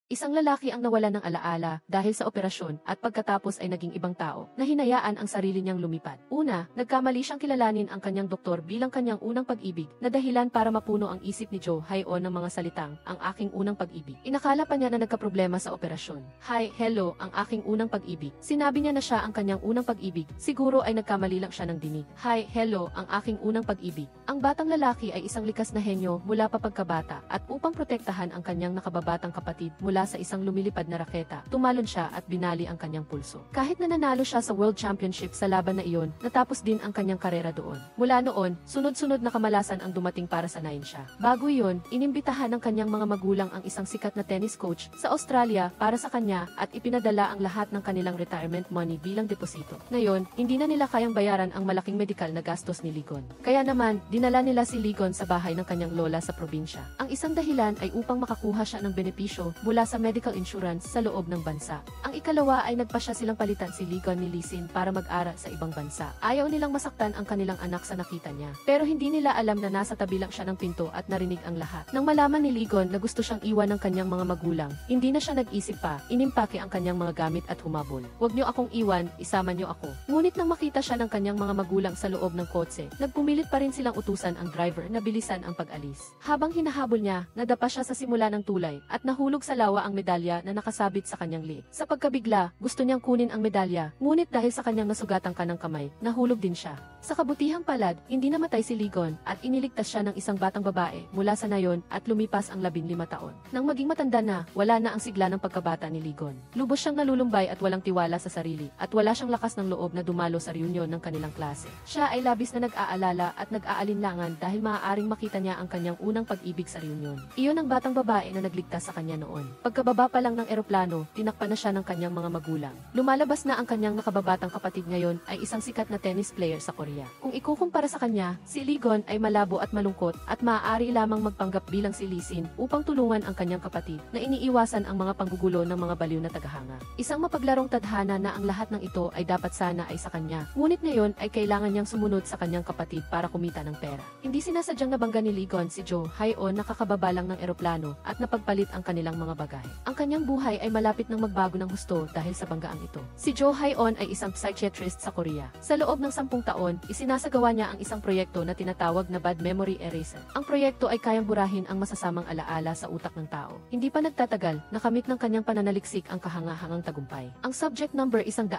Isang lalaki ang nawalan ng alaala dahil sa operasyon at pagkatapos ay naging ibang tao na hinayaan ang sarili niyang lumipad. Una, nagkamali siyang kilalanin ang kanyang doktor bilang kanyang unang pag-ibig na dahilan para mapuno ang isip ni Joe Hyon ng mga salitang, ang aking unang pag-ibig. Inakala pa niya na nagkaproblema sa operasyon. Hi, hello, ang aking unang pag-ibig. Sinabi niya na siya ang kanyang unang pag-ibig, siguro ay nagkamali lang siya ng dinig. Hi, hello, ang aking unang pag-ibig. Ang batang lalaki ay isang likas na henyo mula pa pagkabata at upang protektahan ang kanyang nakababatang kapatid mula sa isang lumilipad na raketa, tumalon siya at binali ang kanyang pulso. Kahit na nanalo siya sa World Championship sa laban na iyon, natapos din ang kanyang karera doon. Mula noon, sunod-sunod na kamalasan ang dumating para sanayin siya. Bago iyon, inimbitahan ng kanyang mga magulang ang isang sikat na tennis coach sa Australia para sa kanya at ipinadala ang lahat ng kanilang retirement money bilang deposito. Ngayon, hindi na nila kayang bayaran ang malaking medikal na gastos ni Ligon. Kaya naman, dinala nila si Ligon sa bahay ng kanyang lola sa probinsya. Ang isang dahilan ay upang makakuha siya ng benepisyo mula sa medical insurance sa loob ng bansa. Ang ikalawa ay nagpasya silang palitan si Ligon ni Lisin para mag-aral sa ibang bansa. Ayaw nilang masaktan ang kanilang anak sa nakita niya. Pero hindi nila alam na nasa tabi lang siya ng pinto at narinig ang lahat. Nang malaman ni Ligon na gusto siyang iwan ng kanyang mga magulang, hindi na siya nag-isip pa, inimpake ang kanyang mga gamit at humabol. Huwag niyo akong iwan, isama niyo ako. Ngunit nang makita siya ng kanyang mga magulang sa loob ng kotse, nagpumilit pa rin silang utusan ang driver na bilisan ang pag-alis. Habang hinahabol niya, nadapa siya sa simula ng tulay at nahulog sa lawa ang medalya na nakasabit sa kanyang liit. Sa pagkabigla, gusto niyang kunin ang medalya, ngunit dahil sa kanyang nasugatan kanang kamay, nahulog din siya. Sa kabutihang palad, hindi namatay si Ligon at iniligtas siya ng isang batang babae mula sa nayon at lumipas ang 15 taon. Nang maging matanda na, wala na ang sigla ng pagkabata ni Ligon. Lubos siyang nalulumbay at walang tiwala sa sarili at wala siyang lakas ng loob na dumalo sa reunion ng kanilang klase. Siya ay labis na nag-aalala at nag-aalinlangan dahil maaaring makita niya ang kanyang unang pag-ibig sa reunion. Iyon ang batang babae na nagligtas sa kanya noon. Pagkababa pa lang ng eroplano, tinakpan na siya ng kanyang mga magulang. Lumalabas na ang kanyang nakababatang kapatid ngayon ay isang sikat na tennis player sa Korea. Kung ikukumpara sa kanya, si Ligon ay malabo at malungkot at maaari lamang magpanggap bilang si Lisin upang tulungan ang kanyang kapatid na iniiwasan ang mga panggugulo ng mga baliw na tagahanga. Isang mapaglarong tadhana na ang lahat ng ito ay dapat sana ay sa kanya. Ngunit ngayon ay kailangan niyang sumunod sa kanyang kapatid para kumita ng pera. Hindi sinasadyang nabangga ni Ligon si Joe Hyon na kakababa lang ng eroplano at napagpalit ang kanilang mga bagay. Ang kanyang buhay ay malapit nang magbago ng husto dahil sa banggaang ito. Si Joe Hyon ay isang psychiatrist sa Korea. Sa loob ng 10 taon, isinasagawa niya ang isang proyekto na tinatawag na Bad Memory Eraser. Ang proyekto ay kayang burahin ang masasamang alaala sa utak ng tao. Hindi pa nagtatagal, nakamit ng kanyang pananaliksik ang kahangahangang tagumpay. Ang subject number 107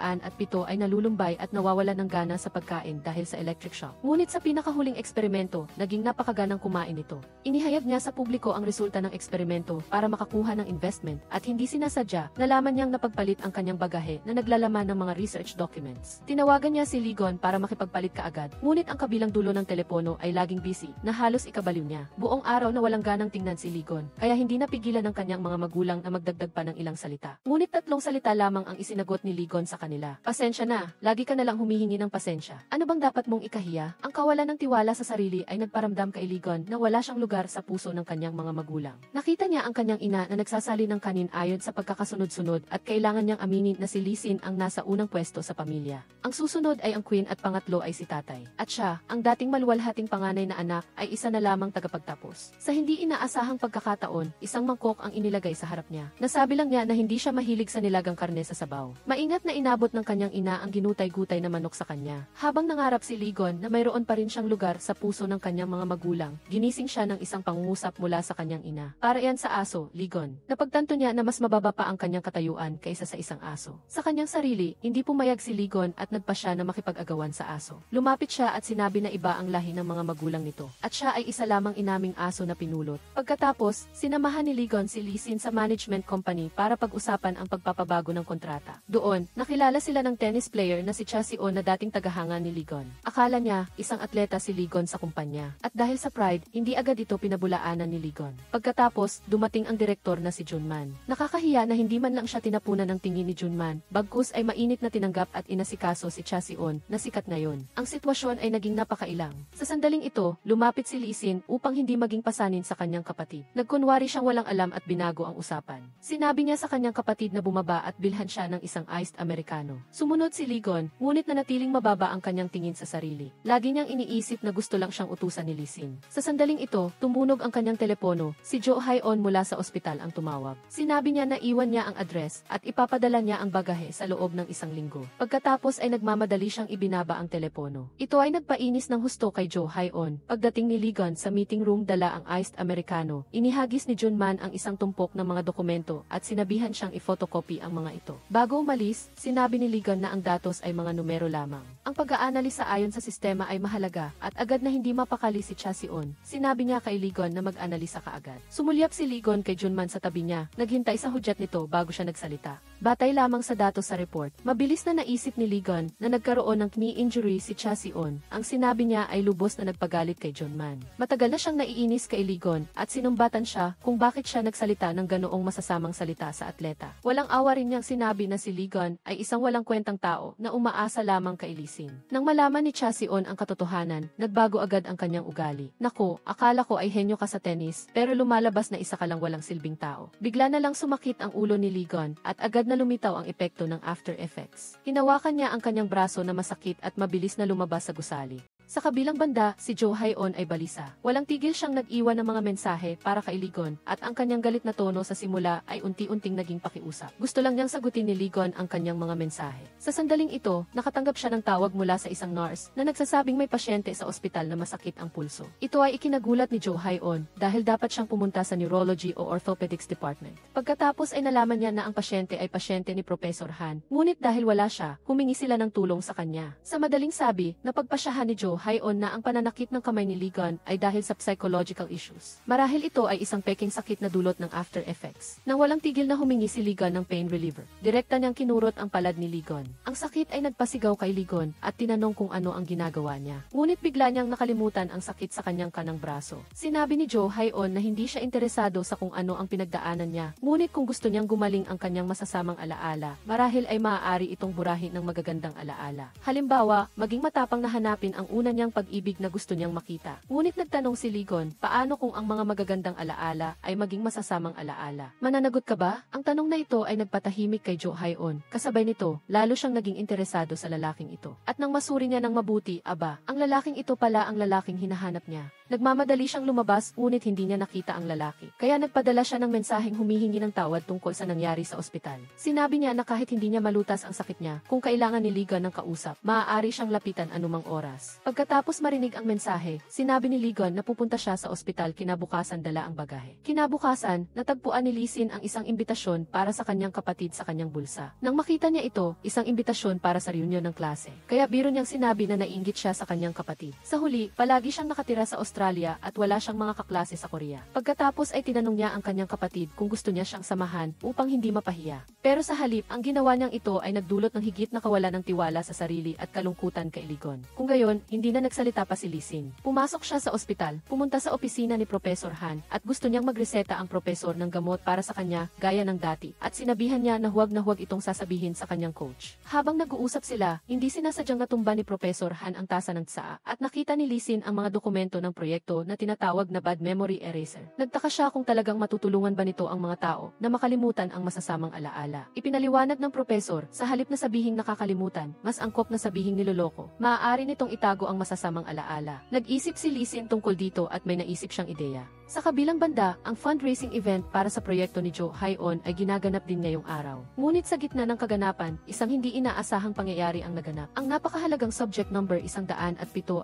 ay nalulumbay at nawawala ng gana sa pagkain dahil sa electric shock. Ngunit sa pinakahuling eksperimento, naging napakaganang kumain ito. Inihayag niya sa publiko ang resulta ng eksperimento para makakuha ng investment at hindi sinasadya, nalaman niyang napagpalit ang kanyang bagahe na naglalaman ng mga research documents. Tinawagan niya si Ligon para makipagpalit kaagad, ngunit ang kabilang dulo ng telepono ay laging busy, na halos ikabaliw niya. Buong araw na walang ganang tingnan si Ligon, kaya hindi napigilan ng kanyang mga magulang na magdagdag pa ng ilang salita. Ngunit 3 salita lamang ang isinagot ni Ligon sa kanila. Pasensya na, lagi ka na lang humihingi ng pasensya. Ano bang dapat mong ikahiya? Ang kawalan ng tiwala sa sarili ay nagparamdam kay Ligon na wala siyang lugar sa puso ng kanyang mga magulang. Nakita niya ang kanyang ina na nagsasali ng kanin ayon sa pagkakasunod-sunod at kailangan niyang aminin na si Lisin ang nasa unang pwesto sa pamilya. Ang susunod ay ang queen at pangatlo ay si tatay. At siya, ang dating maluwalhating panganay na anak, ay isa na lamang tagapagtapos. Sa hindi inaasahang pagkakataon, isang mangkok ang inilagay sa harap niya. Nasabi lang niya na hindi siya mahilig sa nilagang karne sa sabaw. Maingat na inabot ng kanyang ina ang ginutay-gutay na manok sa kanya. Habang nangarap si Ligon na mayroon pa rin siyang lugar sa puso ng kanyang mga magulang, ginising siya ng isang pangungusap mula sa kanyang ina. Para yan sa aso, Ligon. Napagtanto niya na mas mababa pa ang kanyang katayuan kaysa sa isang aso. Sa kanyang sarili, hindi pumayag si Ligon at nagpa siya na makipag-agawan sa aso. Lumapit siya at sinabi na iba ang lahi ng mga magulang nito. At siya ay isa lamang inaming aso na pinulot. Pagkatapos, sinamahan ni Ligon si Lisin sa management company para pag-usapan ang pagpapabago ng kontrata. Doon, nakilala sila ng tennis player na si Cha Sion na dating tagahanga ni Ligon. Akala niya, isang atleta si Ligon sa kumpanya. At dahil sa pride, hindi agad ito pinabulaanan ni Ligon. Pagkatapos, dumating ang direktor na si Junman. Nakakahiya na hindi man lang siya tinapunan ng tingin ni Junman, bagkus ay mainit na tinanggap at inasikaso si Cha Sion na sikat ngayon. ang sitwasyon ay naging napakailang. Sa sandaling ito, lumapit si Lee Sin upang hindi maging pasanin sa kanyang kapatid. Nagkunwari siyang walang alam at binago ang usapan. Sinabi niya sa kanyang kapatid na bumaba at bilhan siya ng isang iced americano. Sumunod si Ligon, ngunit nanatiling mababa ang kanyang tingin sa sarili. Lagi niyang iniisip na gusto lang siyang utusan ni Lee Sin. Sa sandaling ito, tumunog ang kanyang telepono. Si Jo Hae-on mula sa ospital ang tumawag. Sinabi niya na iwan niya ang address at ipapadala niya ang bagahe sa loob ng isang linggo. Pagkatapos ay nagmamadali siyang ibinaba ang telepono. Ito ay nagpainis ng husto kay Jo Hae-on. Pagdating ni Ligon sa meeting room dala ang iced americano, inihagis ni Junman ang isang tumpok ng mga dokumento at sinabihan siyang i-photocopy ang mga ito. Bago umalis, sinabi ni Ligon na ang datos ay mga numero lamang. Ang pag-aanalisa ayon sa sistema ay mahalaga at agad na hindi mapakali si Cha Si-on. Sinabi niya kay Ligon na mag-analisa kaagad. Sumulyap si Ligon kay Junman sa tabi niya, naghintay sa hudyat nito bago siya nagsalita. Batay lamang sa datos sa report, mabilis na naisip ni Ligon na nagkaroon ng knee injury si Cha Si-on. Ang sinabi niya ay lubos na nagpagalit kay Junman. Matagal na siyang naiinis kay Ligon at sinumbatan siya kung bakit siya nagsalita ng ganoong masasamang salita sa atleta. Walang awa rin niyang sinabi na si Ligon ay isang walang kwentang tao na umaasa lamang kay Lee Sin. Nang malaman ni Cha Si-on ang katotohanan, nagbago agad ang kanyang ugali. Nako, akala ko ay henyo ka sa tennis, pero lumalabas na isa ka lang walang silbing tao. Bigla na lang sumakit ang ulo ni Ligon at agad na lumitaw ang epekto ng after effects. Hinawakan niya ang kanyang braso na masakit at mabilis na lumabas sa gusali. Sa kabilang banda, si Jo Hae-on ay balisa. Walang tigil siyang nag-iwan ng mga mensahe para kay Ligon at ang kanyang galit na tono sa simula ay unti-unting naging pakiusap. Gusto lang niyang sagutin ni Ligon ang kanyang mga mensahe. Sa sandaling ito, nakatanggap siya ng tawag mula sa isang nurse na nagsasabing may pasyente sa ospital na masakit ang pulso. Ito ay ikinagulat ni Jo Hae-on dahil dapat siyang pumunta sa neurology o orthopedics department. Pagkatapos ay nalaman niya na ang pasyente ay pasyente ni Professor Han, ngunit dahil wala siya, humingi sila ng tulong sa kanya. Sa madaling sabi, napagpasyahan ni Jo Hae-on na ang pananakit ng kamay ni Ligon ay dahil sa psychological issues. Marahil ito ay isang peking sakit na dulot ng after effects. Nang walang tigil na humingi si Ligon ng pain reliever, direkta niyang kinurot ang palad ni Ligon. Ang sakit ay nagpasigaw kay Ligon at tinanong kung ano ang ginagawa niya. Ngunit bigla niyang nakalimutan ang sakit sa kanyang kanang braso. Sinabi ni Jo Hae-on na hindi siya interesado sa kung ano ang pinagdaanan niya, ngunit kung gusto niyang gumaling ang kanyang masasamang alaala, marahil ay maaari itong burahin ng magagandang alaala. Halimbawa, maging matapang na hanapin ang una niyang pag-ibig na gusto niyang makita. Ngunit nagtanong si Ligon, paano kung ang mga magagandang alaala ay maging masasamang alaala? Mananagot ka ba? Ang tanong na ito ay nagpatahimik kay Jo Hae-on. Kasabay nito, lalo siyang naging interesado sa lalaking ito. At nang masuri niya ng mabuti, aba, ang lalaking ito pala ang lalaking hinahanap niya. Nagmamadali siyang lumabas, ngunit hindi niya nakita ang lalaki. Kaya nagpadala siya ng mensaheng humihingi ng tawad tungkol sa nangyari sa ospital. Sinabi niya na kahit hindi niya malutas ang sakit niya, kung kailangan ni Ligon ng kausap, maaari siyang lapitan anumang oras. Pagkatapos marinig ang mensahe, sinabi ni Ligon na pupunta siya sa ospital kinabukasan dala ang bagahe. Kinabukasan, natagpuan ni Lee Sin ang isang imbitasyon para sa kanyang kapatid sa kanyang bulsa. Nang makita niya ito, isang imbitasyon para sa reunion ng klase. Kaya biro niyang sinabi na nainggit siya sa kanyang kapatid. Sa huli, palagi siyang nakatira sa Australia at wala siyang mga kaklase sa Korea. Pagkatapos ay tinanong niya ang kanyang kapatid kung gusto niya siyang samahan upang hindi mapahiya. Pero sa halip, ang ginawa niyang ito ay nagdulot ng higit na kawalan ng tiwala sa sarili at kalungkutan kay Ligon. Kung gayon, hindi na nagsalita pa si Lee Sin. Pumasok siya sa ospital, pumunta sa opisina ni Professor Han at gusto niyang magreseta ang profesor ng gamot para sa kanya gaya ng dati at sinabihan niya na huwag itong sasabihin sa kanyang coach. Habang nag-uusap sila, hindi sinasadyang natumba ni Professor Han ang tasa ng tsaa at nakita ni Lee Sin ang mga dokumento ng proyekto na tinatawag na bad memory eraser. Nagtaka siya kung talagang matutulungan ba nito ang mga tao na makalimutan ang masasamang alaala. Ipinaliwanag ng profesor, sa halip na sabihing nakakalimutan, mas angkop na sabihing niloloko. Maaari nitong itago ang masasamang alaala. Nag-isip si Lee Sin tungkol dito at may naisip siyang ideya. Sa kabilang banda, ang fundraising event para sa proyekto ni Jo Hae-on ay ginaganap din ngayong araw. Ngunit sa gitna ng kaganapan, isang hindi inaasahang pangyayari ang naganap. Ang napakahalagang subject number 107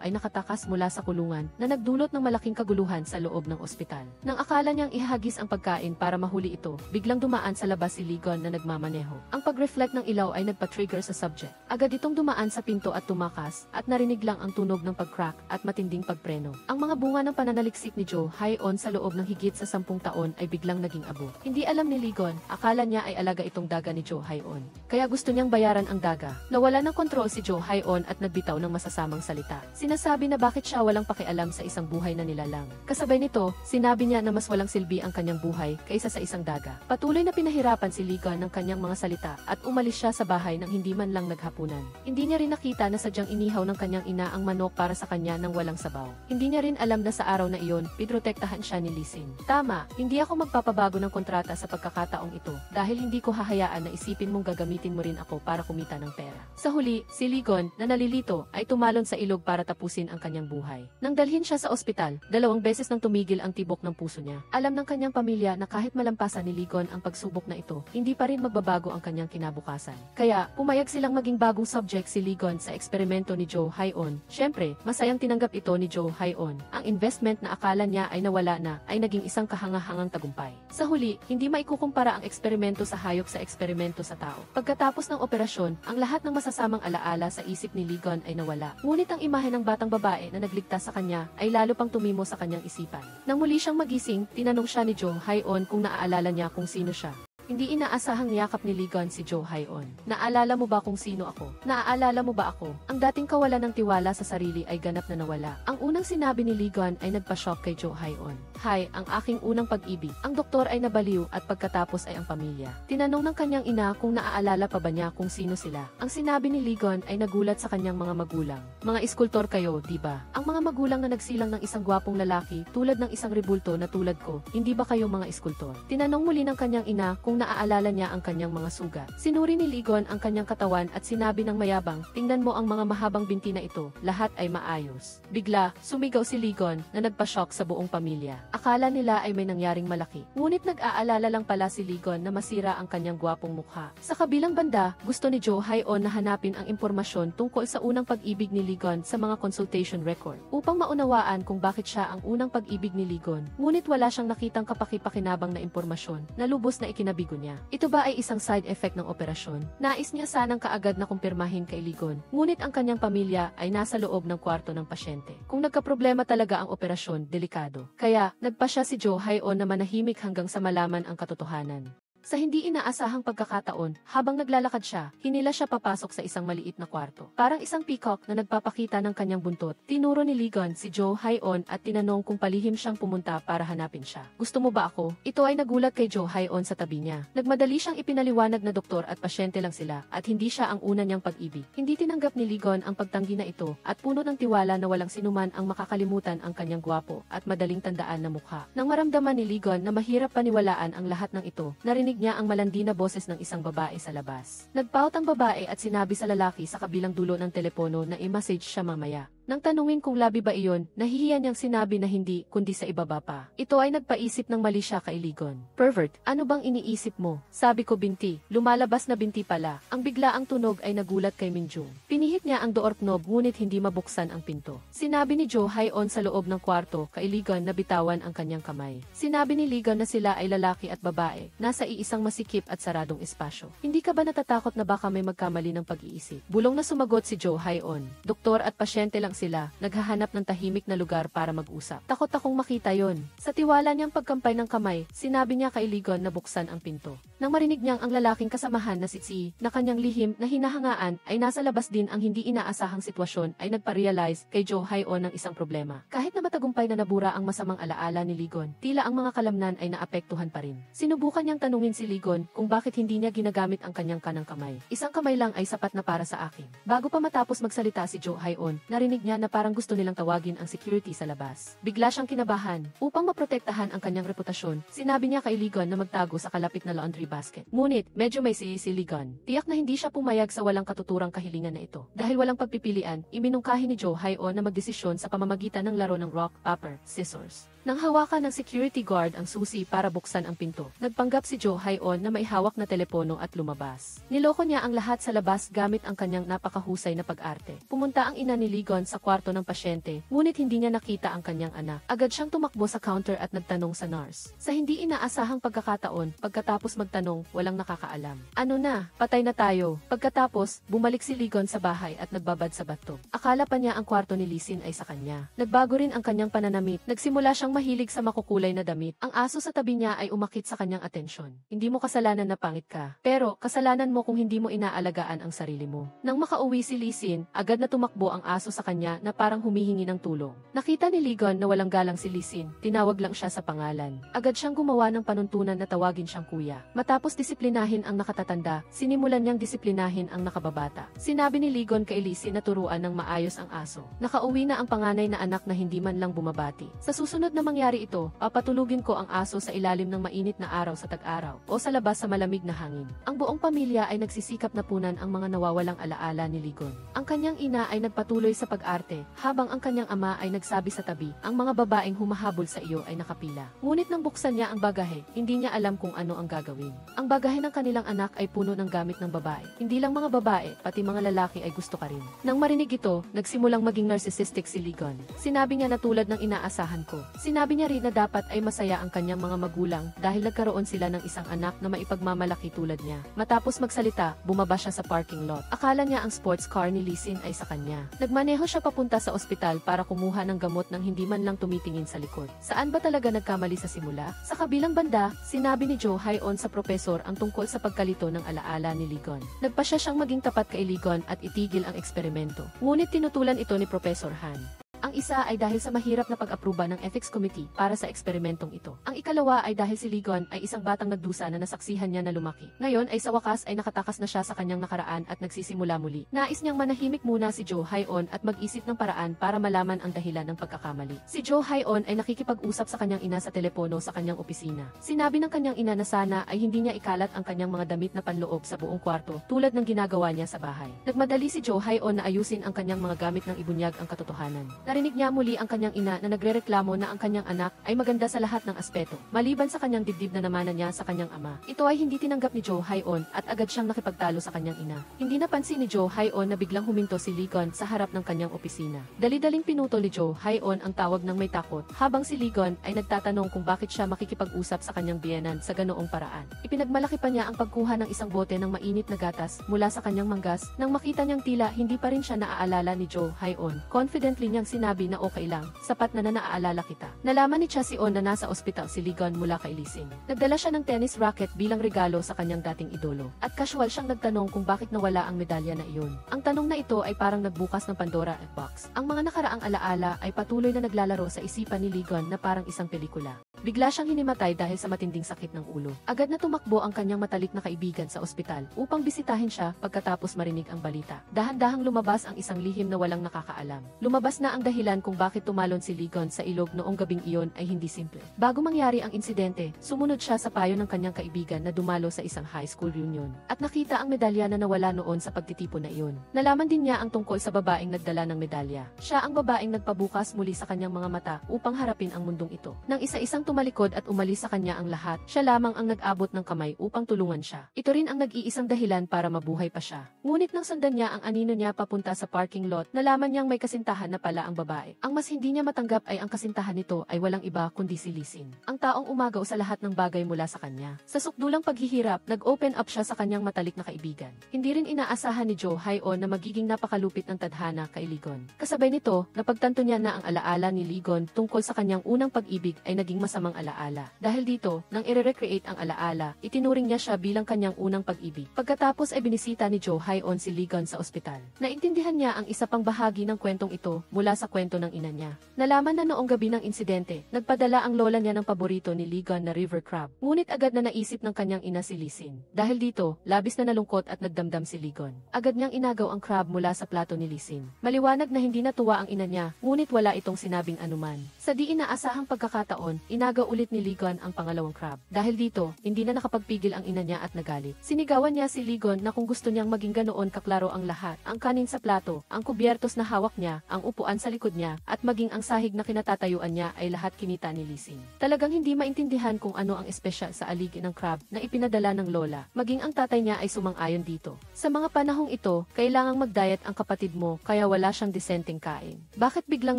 ay nakatakas mula sa kulungan na nagdulot ng malaking kaguluhan sa loob ng ospital. Nang akala niyang ihagis ang pagkain para mahuli ito, biglang dumaan sa labas si Ligon na nagmamaneho. Ang pag-reflect ng ilaw ay nagpa-trigger sa subject. Agad itong dumaan sa pinto at tumakas, at narinig lang ang tunog ng pag-crack at matinding pagpreno. Ang mga bunga ng pananaliksik ni Jo Hae-on Haon sa loob ng higit sa 10 taon ay biglang naging abo. Hindi alam ni Ligon, akala niya ay alaga itong daga ni Jo Haon. Kaya gusto niyang bayaran ang daga. Nawala ng kontrol si Jo Haon at nagbitaw ng masasamang salita. Sinasabi na bakit siya walang pakialam sa isang buhay na nilalang. Kasabay nito, sinabi niya na mas walang silbi ang kanyang buhay kaysa sa isang daga. Patuloy na pinahirapan si Ligon ng kanyang mga salita at umalis siya sa bahay nang hindi man lang naghapunan. Hindi niya rin nakita na sadyang inihaw ng kanyang ina ang manok para sa kanya nang walang sabaw. Hindi niya rin alam na sa araw na iyon, piprotektahan siya ni Lising. Tama, hindi ako magpapabago ng kontrata sa pagkakataong ito dahil hindi ko hahayaan na isipin mong gagamitin mo rin ako para kumita ng pera. Sa huli, si Ligon, na nalilito, ay tumalon sa ilog para tapusin ang kanyang buhay. Nang dalhin siya sa ospital, 2 beses nang tumigil ang tibok ng puso niya. Alam ng kanyang pamilya na kahit malampasan ni Ligon ang pagsubok na ito, hindi pa rin magbabago ang kanyang kinabukasan. Kaya, pumayag silang maging bagong subject si Ligon sa eksperimento ni Jo Haon. Siyempre, masayang tinanggap ito ni Jo Haon. Ang investment na akala niya ay nawala na, ay naging isang kahangahangang tagumpay. Sa huli, hindi maikukumpara ang eksperimento sa hayop sa eksperimento sa tao. Pagkatapos ng operasyon, ang lahat ng masasamang alaala sa isip ni Ligon ay nawala. Ngunit ang imahe ng batang babae na nagligtas sa kanya ay lalo pang tumimo sa kanyang isipan. Nang muli siyang magising, tinanong siya ni Jo Haon kung naaalala niya kung sino siya. Hindi inaasahang niyakap ni Ligon si Jo Haon. Naalala mo ba kung sino ako? Naaalala mo ba ako? Ang dating kawalan ng tiwala sa sarili ay ganap na nawala. Ang unang sinabi ni Ligon ay nagpa-shock kay Jo Haon. Hay, ang aking unang pag-ibig. Ang doktor ay nabaliw at pagkatapos ay ang pamilya. Tinanong ng kanyang ina kung naaalala pa ba niya kung sino sila. Ang sinabi ni Ligon ay nagulat sa kanyang mga magulang. Mga iskultor kayo, di ba? Ang mga magulang na nagsilang ng isang gwapong lalaki tulad ng isang rebulto na tulad ko, hindi ba kayo mga iskultor? Tinanong muli ng kanyang ina kung naaalala niya ang kanyang mga sugat. Sinuri ni Ligon ang kanyang katawan at sinabi ng mayabang, tingnan mo ang mga mahabang binti na ito, lahat ay maayos. Bigla, sumigaw si Ligon na nagpa-shock sa buong pamilya. Akala nila ay may nangyaring malaki. Ngunit nag-aalala lang pala si Ligon na masira ang kanyang gwapong mukha. Sa kabilang banda, gusto ni Jo Haon na hanapin ang impormasyon tungkol sa unang pag-ibig ni Ligon sa mga consultation record upang maunawaan kung bakit siya ang unang pag-ibig ni Ligon. Ngunit wala siyang nakitang kapaki-pakinabang na impormasyon na lubos na ikinabigo niya. Ito ba ay isang side effect ng operasyon? Nais niya sanang kaagad na kumpirmahin kay Ligon. Ngunit ang kanyang pamilya ay nasa loob ng kwarto ng pasyente. Kung nagkaproblema talaga ang operasyon, delikado. Kaya, nagpa siya si Jo Haon na manahimik hanggang sa malaman ang katotohanan. Sa hindi inaasahang pagkakataon, habang naglalakad siya, hinila siya papasok sa isang maliit na kwarto. Parang isang peacock na nagpapakita ng kanyang buntot. Tinuro ni Ligon si Jo Haon at tinanong kung palihim siyang pumunta para hanapin siya. Gusto mo ba ako? Ito ay nagulat kay Jo Haon sa tabi niya. Nagmadali siyang ipinaliwanag na doktor at pasyente lang sila at hindi siya ang una niyang pag-ibig. Hindi tinanggap ni Ligon ang pagtanggi na ito at puno ng tiwala na walang sinuman ang makakalimutan ang kanyang gwapo at madaling tandaan na mukha. Nang maramdaman ni Ligon na mahirap paniwalaan ang lahat ng ito, narinig niya ang malandi na boses ng isang babae sa labas. Nagpaut ang babae at sinabi sa lalaki sa kabilang dulo ng telepono na i-message siya mamaya. Nang tanungin kung labi ba iyon, nahihiya niyang sinabi na hindi, kundi sa ibaba pa. Ito ay nagpaisip ng mali siya kay Ligon. Pervert, ano bang iniisip mo? Sabi ko binti, lumalabas na binti pala. Ang biglaang tunog ay nagulat kay Minjung. Pinihit niya ang door knob ngunit hindi mabuksan ang pinto. Sinabi ni Jo Haon sa loob ng kwarto kay Ligon na bitawan ang kanyang kamay. Sinabi ni Ligon na sila ay lalaki at babae, nasa iisang masikip at saradong espasyo. Hindi ka ba natatakot na baka may magkamali ng pag-iisip? Bulong na sumagot si Jo Haon. Doktor at pasyente lang sila, naghahanap ng tahimik na lugar para mag-usap. Takot akong makita yon. Sa tiwala niyang pagkampay ng kamay, sinabi niya kay Ligon na buksan ang pinto. Nang marinig niyang ang lalaking kasamahan na si Tsi, na kanyang lihim na hinahangaan, ay nasa labas din ang hindi inaasahang sitwasyon, ay nagpa-realize kay Jo Haon ng isang problema. Kahit na matagumpay na nabura ang masamang alaala ni Ligon, tila ang mga kalamnan ay naapektuhan pa rin. Sinubukan niyang tanungin si Ligon kung bakit hindi niya ginagamit ang kanyang kanang kamay. Isang kamay lang ay sapat na para sa akin. Bago pa matapos magsalita si Jo Haon, narinig niya na parang gusto nilang tawagin ang security sa labas. Bigla siyang kinabahan. Upang maprotektahan ang kanyang reputasyon, sinabi niya kay Ligon na magtago sa kalapit na laundry basket. Ngunit, medyo may si Ligon. Tiyak na hindi siya pumayag sa walang katuturang kahilingan na ito. Dahil walang pagpipilian, iminungkahi ni Jo Haon na magdesisyon sa pamamagitan ng laro ng rock, paper, scissors. Nang hawakan ng security guard ang susi para buksan ang pinto, nagpanggap si Jo Haon na may hawak na telepono at lumabas. Niloko niya ang lahat sa labas gamit ang kanyang napakahusay na pag-arte. Pumunta ang ina ni Ligon sa kwarto ng pasyente, ngunit hindi niya nakita ang kanyang anak. Agad siyang tumakbo sa counter at nagtanong sa nurse. Sa hindi inaasahang pagkakataon, pagkatapos magtanong, walang nakakaalam. Ano na? Patay na tayo. Pagkatapos, bumalik si Ligon sa bahay at nagbabad sa bathtub. Akala pa niya ang kwarto ni Lisin ay sa kanya. Nagbago rin ang kanyang pananamit. Nagsimula siyang mahilig sa makukulay na damit, ang aso sa tabi niya ay umakit sa kanyang atensyon. Hindi mo kasalanan na pangit ka. Pero, kasalanan mo kung hindi mo inaalagaan ang sarili mo. Nang makauwi si Lee Sin, agad na tumakbo ang aso sa kanya na parang humihingi ng tulong. Nakita ni Ligon na walang galang si Lee Sin, tinawag lang siya sa pangalan. Agad siyang gumawa ng panuntunan na tawagin siyang kuya. Matapos disiplinahin ang nakatatanda, sinimulan niyang disiplinahin ang nakababata. Sinabi ni Ligon kay Lee Sin na turuan ng maayos ang aso. Nakauwi na ang panganay na anak na hindi man lang bumabati. Sa susunod na mangyari ito, papatulugin ko ang aso sa ilalim ng mainit na araw sa tag-araw o sa labas sa malamig na hangin. Ang buong pamilya ay nagsisikap na punan ang mga nawawalang alaala ni Ligon. Ang kanyang ina ay nagpatuloy sa pag-arte, habang ang kanyang ama ay nagsabi sa tabi, ang mga babaeng humahabol sa iyo ay nakapila. Ngunit nang buksan niya ang bagahe, hindi niya alam kung ano ang gagawin. Ang bagahe ng kanilang anak ay puno ng gamit ng babae. Hindi lang mga babae, pati mga lalaki ay gusto ka rin. Nang marinig ito, nagsimulang maging narcissistic si Ligon. Sinabi niya na tulad ng inaasahan ko. Sinabi niya rin na dapat ay masaya ang kanyang mga magulang dahil nagkaroon sila ng isang anak na maipagmamalaki tulad niya. Matapos magsalita, bumaba siya sa parking lot. Akala niya ang sports car ni Lee Sin ay sa kanya. Nagmaneho siya papunta sa ospital para kumuha ng gamot nang hindi man lang tumitingin sa likod. Saan ba talaga nagkamali sa simula? Sa kabilang banda, sinabi ni Jo Hae-on sa propesor ang tungkol sa pagkalito ng alaala ni Ligon. Nagpasya siyang maging tapat kay Ligon at itigil ang eksperimento. Ngunit tinutulan ito ni Professor Han. Ang isa ay dahil sa mahirap na pag-apruba ng ethics committee para sa eksperimentong ito. Ang ikalawa ay dahil si Ligon ay isang batang nagdusa na nasaksihan niya na lumaki. Ngayon ay sa wakas ay nakatakas na siya sa kanyang nakaraan at nagsisimula muli. Nais niyang manahimik muna si Jo Hae-on at mag-isip ng paraan para malaman ang dahilan ng pagkakamali. Si Jo Hae-on ay nakikipag-usap sa kanyang ina sa telepono sa kanyang opisina. Sinabi ng kanyang ina na sana ay hindi niya ikalat ang kanyang mga damit na panloob sa buong kwarto tulad ng ginagawa niya sa bahay. Nagmadali si Jo Hae-on na ayusin ang kanyang mga gamit nang ibunyag ang katotohanan. Narinig niya muli ang kanyang ina na nagrereklamo na ang kanyang anak ay maganda sa lahat ng aspeto, maliban sa kanyang dibdib na namanan niya sa kanyang ama. Ito ay hindi tinanggap ni Jo Hae-on at agad siyang nakipagtalo sa kanyang ina. Hindi napansin ni Jo Hae-on na biglang huminto si Ligon sa harap ng kanyang opisina. Dali-daling pinuto ni Jo Hae-on ang tawag ng may takot, habang si Ligon ay nagtatanong kung bakit siya makikipag-usap sa kanyang biyenan sa ganoong paraan. Ipinagmalaki pa niya ang pagkuha ng isang bote ng mainit na gatas mula sa kanyang manggas nang makita niyang tila hindi pa rin siya naaalala ni Jo Hae-on. Confidently niyang sinabi na okay lang, sapat na naaalala kita. Nalaman ni Cha Si-on na nasa ospital si Ligon mula kay Lee Sin. Nagdala siya ng tennis racket bilang regalo sa kanyang dating idolo. At casual siyang nagtanong kung bakit nawala ang medalya na iyon. Ang tanong na ito ay parang nagbukas ng Pandora box. Ang mga nakaraang alaala ay patuloy na naglalaro sa isipan ni Ligon na parang isang pelikula. Bigla siyang hinimatay dahil sa matinding sakit ng ulo. Agad na tumakbo ang kanyang matalik na kaibigan sa ospital upang bisitahin siya pagkatapos marinig ang balita. Dahan-dahang lumabas ang isang lihim na walang nakakaalam. Lumabas na ang dahilan kung bakit tumalon si Ligon sa ilog noong gabing iyon ay hindi simple. Bago mangyari ang insidente, sumunod siya sa payo ng kanyang kaibigan na dumalo sa isang high school reunion at nakita ang medalya na nawala noon sa pagtitipon na iyon. Nalaman din niya ang tungkol sa babaeng nagdala ng medalya. Siya ang babaeng nagpabukas muli sa kanyang mga mata upang harapin ang mundong ito. Nang isa-isang tumalikod at umalis sa kanya ang lahat, siya lamang ang nag-abot ng kamay upang tulungan siya. Ito rin ang nag-iisang dahilan para mabuhay pa siya. Ngunit nang sundan niya ang anino niya papunta sa parking lot, nalaman niyang may kasintahan na pala ang babae. Ang mas hindi niya matanggap ay ang kasintahan nito ay walang iba kundi si Lee Sin. Ang taong umagaw sa lahat ng bagay mula sa kanya. Sa sukdulang paghihirap, nag-open up siya sa kanyang matalik na kaibigan. Hindi rin inaasahan ni Jo Hae-on na magiging napakalupit ng tadhana kay Ligon. Kasabay nito, napagtanto niya na ang alaala ni Ligon tungkol sa kanyang unang pag-ibig ay naging masamang alaala. Dahil dito, nang i-recreate ang alaala, itinuring niya siya bilang kanyang unang pag-ibig. Pagkatapos ay binisita ni Jo Hae-on si Ligon sa ospital. Naintindihan niya ang isa pang bahagi ng kwentong ito mula sa kwento ng ina niya. Nalaman na noong gabi ng insidente, nagpadala ang lola niya ng paborito ni Ligon na river crab. Ngunit agad na naisip ng kanyang ina si Lee Sin. Dahil dito, labis na nalungkot at nagdamdam si Ligon. Agad niyang inagaw ang crab mula sa plato ni Lee Sin. Maliwanag na hindi natuwa ang ina niya, ngunit wala itong sinabing anuman. Sa di inaasahang pagkakataon, inagaw ulit ni Ligon ang pangalawang crab. Dahil dito, hindi na nakapagpigil ang ina niya at nagalit. Sinigawan niya si Ligon na kung gusto niyang maging ganoon kaklaro ang lahat, ang kanin sa plato, ang kubyertos na hawak niya, ang upuan sa likod niya, at maging ang sahig na kinatatayuan niya ay lahat kinita ni Lee Sin. Talagang hindi maintindihan kung ano ang espesyal sa aligi ng crab na ipinadala ng lola, maging ang tatay niya ay sumang-ayon dito. Sa mga panahong ito, kailangang mag-diet ang kapatid mo kaya wala siyang disenteng kain. Bakit biglang